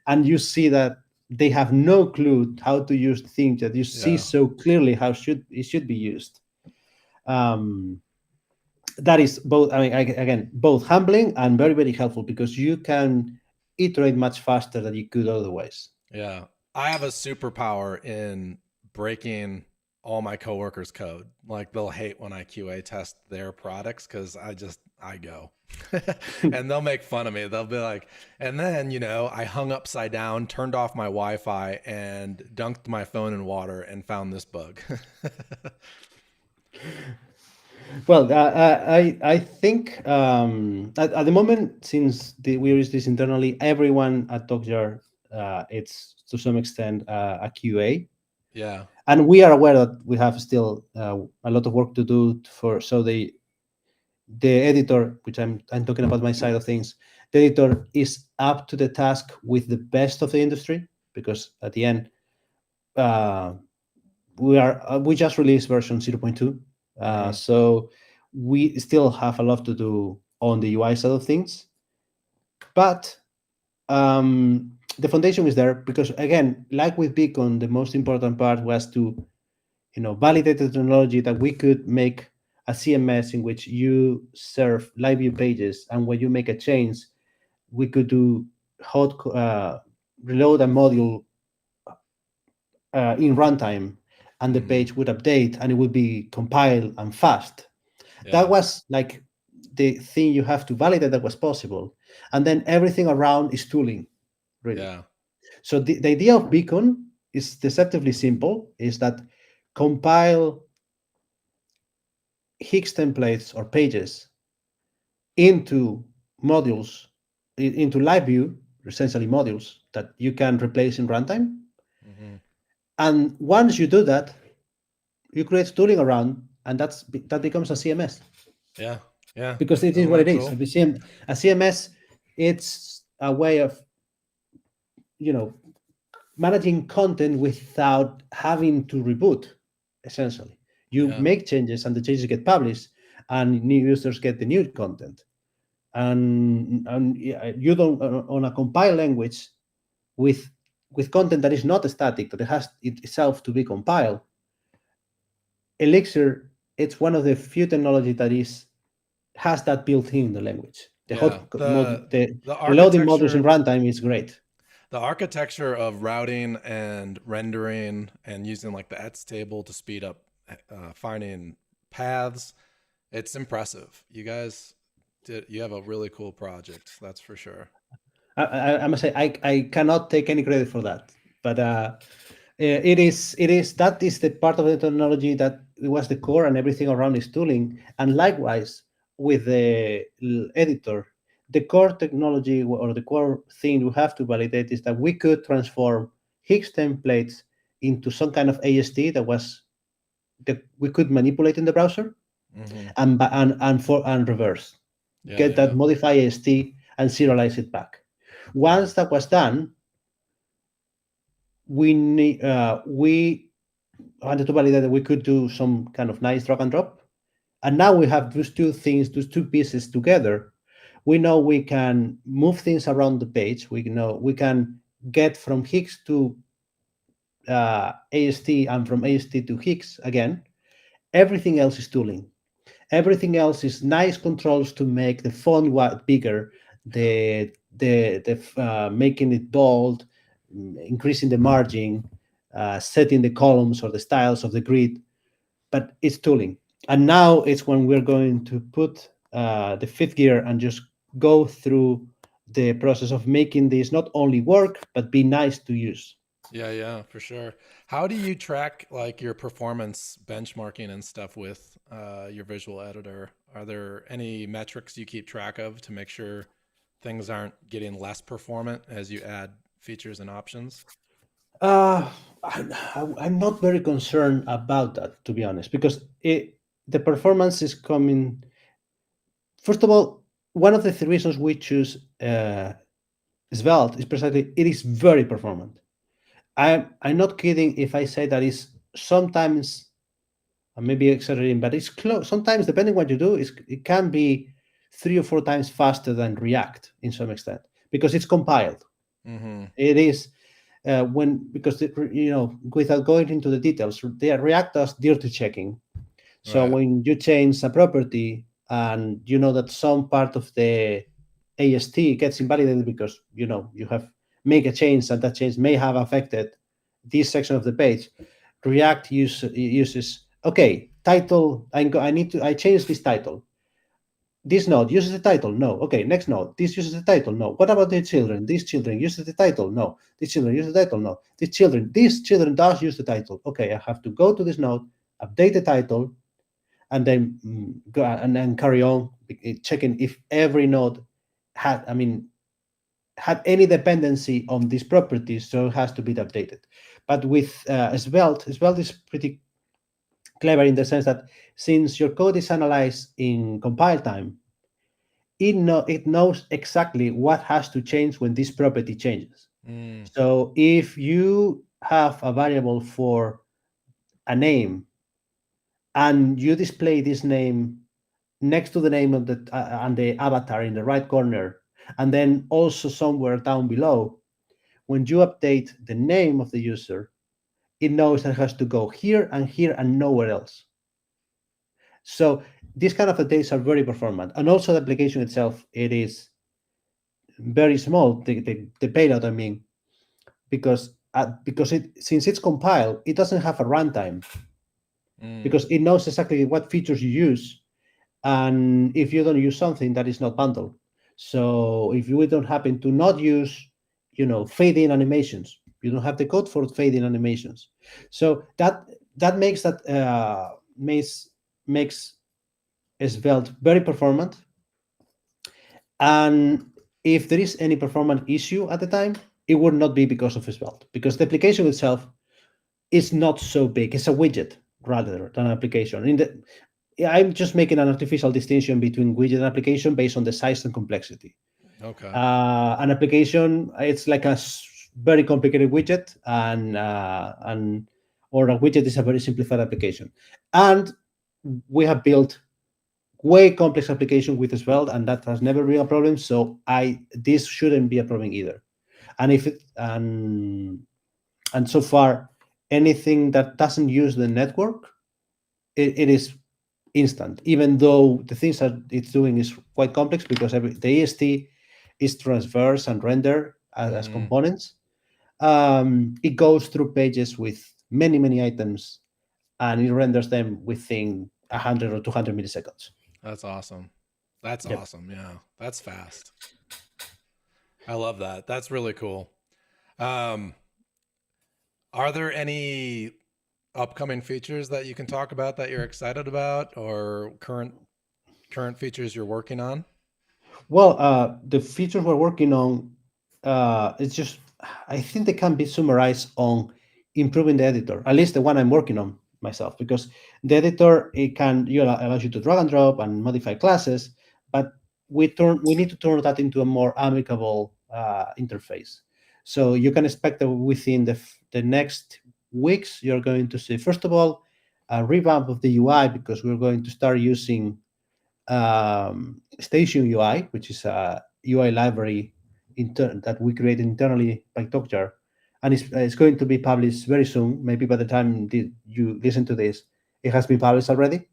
and you see that they have no clue how to use things that you see Yeah. so clearly how it should be used. Um, that is both. I mean, again, both humbling and very, very helpful, because you can iterate much faster than you could otherwise. Yeah. I have a superpower in breaking all my coworkers' code. Like they'll hate when I QA test their products because I go. And they'll make fun of me. They'll be like, and then, I hung upside down, turned off my Wi-Fi, and dunked my phone in water and found this bug. Well, I think at the moment, since we use this internally, everyone at DockYard, it's to some extent a QA, Yeah. and we are aware that we have still a lot of work to do for so the editor, which I'm talking about my side of things, the editor is up to the task with the best of the industry, because at the end uh, we just released version 0.2, Mm-hmm. so we still have a lot to do on the UI side of things, but the foundation is there, because again, like with Beacon, the most important part was to validate the technology that we could make a CMS in which you serve live view pages, and when you make a change, we could do hot reload a module in runtime, and the Mm-hmm. page would update and it would be compiled and fast. That Yeah. was like the thing you have to validate that was possible, and then everything around is tooling, really. Yeah. So the idea of Beacon is deceptively simple: is that compile Higgs templates or pages into modules, into live view, essentially modules that you can replace in runtime. Mm-hmm. And once you do that, you create tooling around, and that becomes a CMS, Yeah. Yeah. because it is Isn't what that it is. cool? A CMS, it's a way of you know managing content without having to reboot. Essentially, you Yeah. make changes, and the changes get published, and new users get the new content. And you don't, on a compiled language with content that is not static, that it has itself to be compiled. Elixir, it's one of the few technology that has that built in the language. The Yeah. hot mod, the The reloading models in architecture runtime is great. the architecture of routing and rendering and using like the ETS table to speed up finding paths, it's impressive. You have a really cool project, that's for sure. I must say, I cannot take any credit for that, but it is that is the part of the technology that was the core, and everything around is tooling. And likewise with the editor, the core technology, or the core thing we have to validate, is that we could transform Higgs templates into some kind of AST that we could manipulate in the browser, Hmm. and reverse, Yeah, get that yeah, modify AST and serialize it back. Once that was done, we wanted to validate that we could do some kind of nice drag and drop. And now we have those two things, those two pieces together. We know we can move things around the page. We know we can get from Higgs to AST and from AST to Higgs again. Everything else is tooling. Everything else is nice controls to make the font bigger, the making it bold, increasing the margin, setting the columns or the styles of the grid. But it's tooling. And now it's when we're going to put the fifth gear and just go through the process of making this not only work, but be nice to use. Yeah, for sure. How do you track like your performance benchmarking and stuff with your visual editor? Are there any metrics you keep track of to make sure things aren't getting less performant as you add features and options? I'm not very concerned about that, to be honest, because the performance is coming. First of all, one of the reasons we choose Svelte is precisely it is very performant. I'm not kidding if I say that it's sometimes, maybe exaggerating, but it's close. Sometimes, depending what you do, it can be 3 or 4 times faster than React in some extent because it's compiled. Mm-hmm. It is without going into the details, React does dirty checking. So Right. when you change a property and you know that some part of the AST gets invalidated because you have make a change and that change may have affected this section of the page, React uses title. I change this title. This node uses the title. No. Okay, next node. This uses the title. No. What about the children? These children uses the title. No. These children use the title. No. These children does use the title. Okay, I have to go to this node, update the title, and then go and then carry on checking if every node had any dependency on these properties, so it has to be updated. But with Svelte is pretty clever in the sense that since your code is analyzed in compile time, it knows exactly what has to change when this property changes. So if you have a variable for a name and you display this name next to the name of the and the avatar in the right corner, and then also somewhere down below, when you update the name of the user, it knows that it has to go here and nowhere else. So these kind of updates are very performant. And also the application itself, it is very small, the payload, because since it's compiled, it doesn't have a runtime because it knows exactly what features you use. And if you don't use something, that is not bundled. So if you don't happen to not use, fade-in animations, you don't have the code for fade-in animations. So that makes Svelte very performant. And if there is any performance issue at the time, it would not be because of Svelte, because the application itself is not so big. It's a widget rather than an application. I'm just making an artificial distinction between widget and application based on the size and complexity. Okay. An application, it's like a very complicated widget, or a widget is a very simplified application. And we have built way complex application with Svelte, and that has never been a problem. So this shouldn't be a problem either. And so far, anything that doesn't use the network, it is instant, even though the things that it's doing is quite complex because the AST is transverse and render as components. It goes through pages with many items, and it renders them within 100 or 200 milliseconds. That's awesome. That's awesome. Yeah, that's fast. I love that. That's really cool. Are there any upcoming features that you can talk about that you're excited about, or current features you're working on? Well, the features we're working on, it's just, I think they can be summarized on improving the editor, at least the one I'm working on myself, because the editor, allows you to drag and drop and modify classes, but we need to turn that into a more amicable interface. So you can expect that within the next weeks, you're going to see, first of all, a revamp of the UI, because we're going to start using Station UI, which is a UI library that we created internally by DockYard, and it's going to be published very soon. Maybe by the time you listen to this, it has been published already.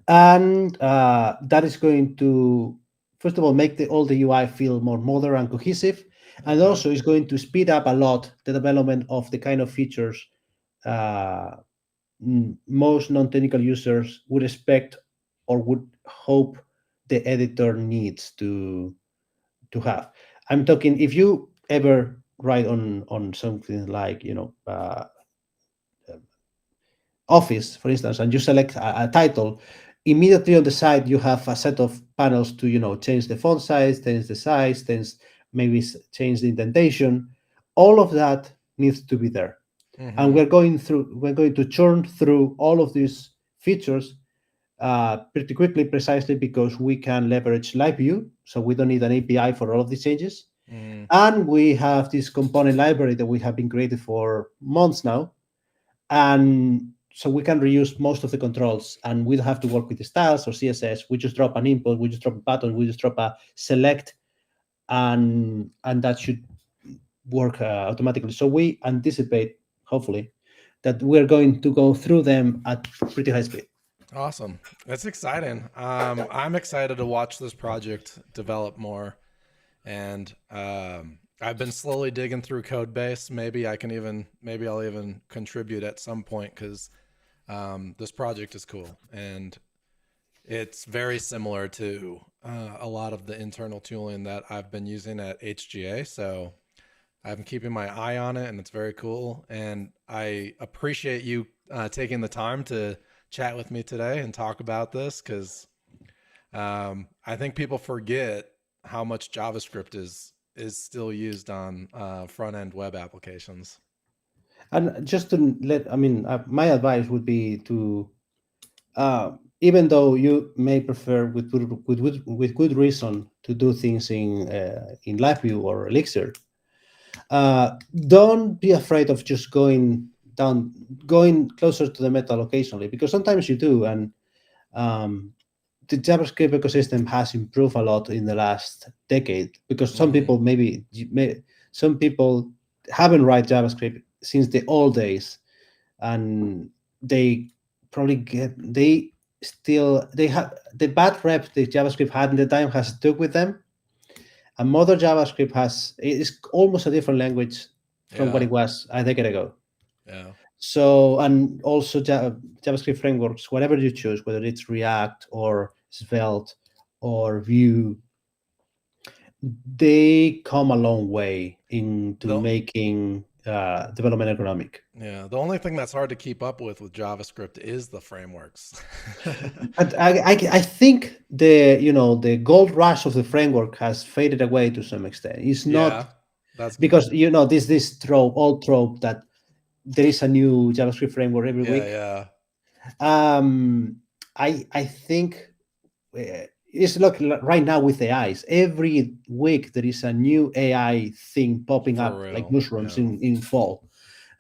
And that is going to, first of all, make all the UI feel more modern and cohesive, and also is going to speed up a lot the development of the kind of features most non-technical users would expect or would hope the editor needs to have. I'm talking, if you ever write on something like Office, for instance, and you select a title, immediately on the side you have a set of panels to change the font size, change the size, maybe change the indentation. All of that needs to be there. And we're going to churn through all of these features pretty quickly, precisely because we can leverage LiveView, so we don't need an API for all of these changes. And we have this component library that we have been created for months now, and so we can reuse most of the controls, and we don't have to work with the styles or CSS. We just drop an input, we just drop a button, we just drop a select, and that should work automatically. So we anticipate, hopefully, that we're going to go through them at pretty high speed. Awesome. That's exciting. I'm excited to watch this project develop more. And I've been slowly digging through Codebase. Maybe I'll even contribute at some point, because this project is cool. And it's very similar to a lot of the internal tooling that I've been using at HGA. So I'm keeping my eye on it, and it's very cool. And I appreciate you taking the time to chat with me today and talk about this, because I think people forget how much JavaScript is still used on front-end web applications. And just to my advice would be to, even though you may prefer with good reason to do things in LiveView or Elixir, don't be afraid of just going closer to the metal occasionally, because sometimes you do, and the JavaScript ecosystem has improved a lot in the last decade, because some people haven't write JavaScript since the old days, and they probably they have the bad rep the JavaScript had in the time has stuck with them. And modern JavaScript is almost a different language from what it was a decade ago. Yeah. So, and also JavaScript frameworks, whatever you choose, whether it's React or Svelte or Vue, they come a long way into making development economic. Yeah, the only thing that's hard to keep up with JavaScript is the frameworks. But I think the gold rush of the framework has faded away to some extent. It's not that's because this old trope that there is a new JavaScript framework every week. Yeah. I think it's like right now with AIs. Every week there is a new AI thing popping up like mushrooms in fall,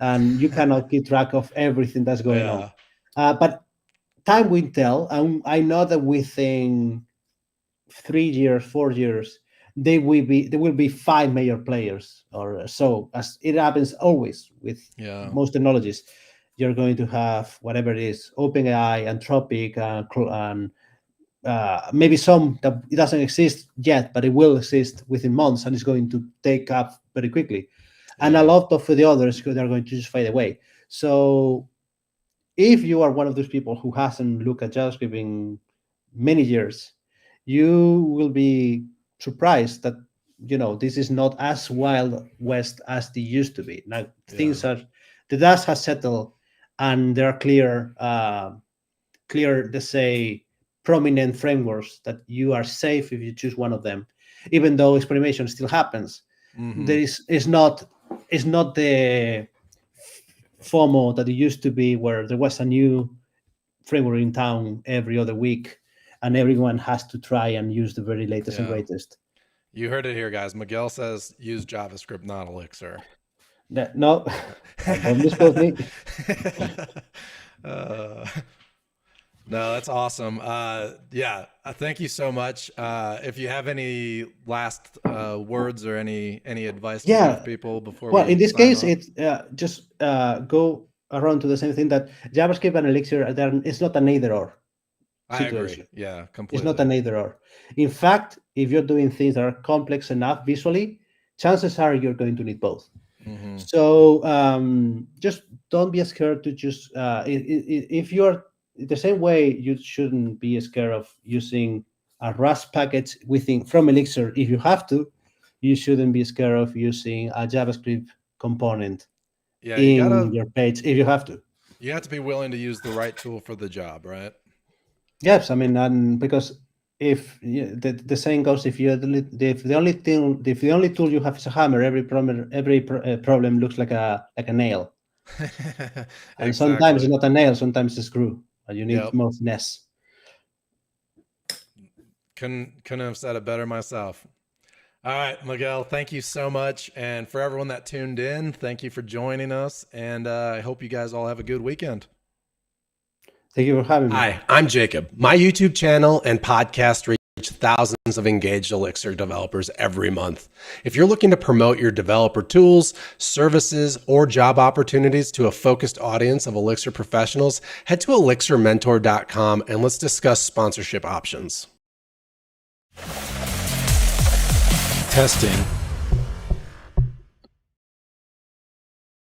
and you cannot keep track of everything that's going on. But time will tell, and I know that within 3 years, 4 years, there will be 5 major players or so, as it happens always with most technologies. You're going to have whatever it is, OpenAI, Anthropic, and maybe some that it doesn't exist yet, but it will exist within months, and it's going to take up very quickly. And a lot of the others, they're going to just fade away. So if you are one of those people who hasn't looked at JavaScript in many years, you will be surprised that this is not as wild west as they used to be. Now the dust has settled, and there are clear, let's say, prominent frameworks that you are safe if you choose one of them, even though experimentation still happens. There is not the FOMO that it used to be, where there was a new framework in town every other week, and everyone has to try and use the very latest and greatest. You heard it here, guys. Miguel says use JavaScript, not Elixir. No, don't misquote me. No, that's awesome. Thank you so much. If you have any last words or any advice to give people before well, in this case, off? it's just go around to the same thing that JavaScript and Elixir, it's not an either-or situation. I agree. Yeah, completely. It's not an either-or. In fact, if you're doing things that are complex enough visually, chances are you're going to need both. Mm-hmm. So just don't be scared to just, if you're the same way, you shouldn't be scared of using a Rust package from Elixir. If you have to, you shouldn't be scared of using a JavaScript component in your page if you have to. You have to be willing to use the right tool for the job, right? Yes, I mean, and because if the saying goes, if the only tool you have is a hammer, every problem looks like a nail. And sometimes it's not a nail, sometimes it's a screw, and you need more finesse. Couldn't have said it better myself. All right, Miguel, thank you so much. And for everyone that tuned in, thank you for joining us. And I hope you guys all have a good weekend. Thank you for having me. Hi, I'm Jacob. My YouTube channel and podcast reach thousands of engaged Elixir developers every month. If you're looking to promote your developer tools, services, or job opportunities to a focused audience of Elixir professionals, head to elixirmentor.com and let's discuss sponsorship options. Testing.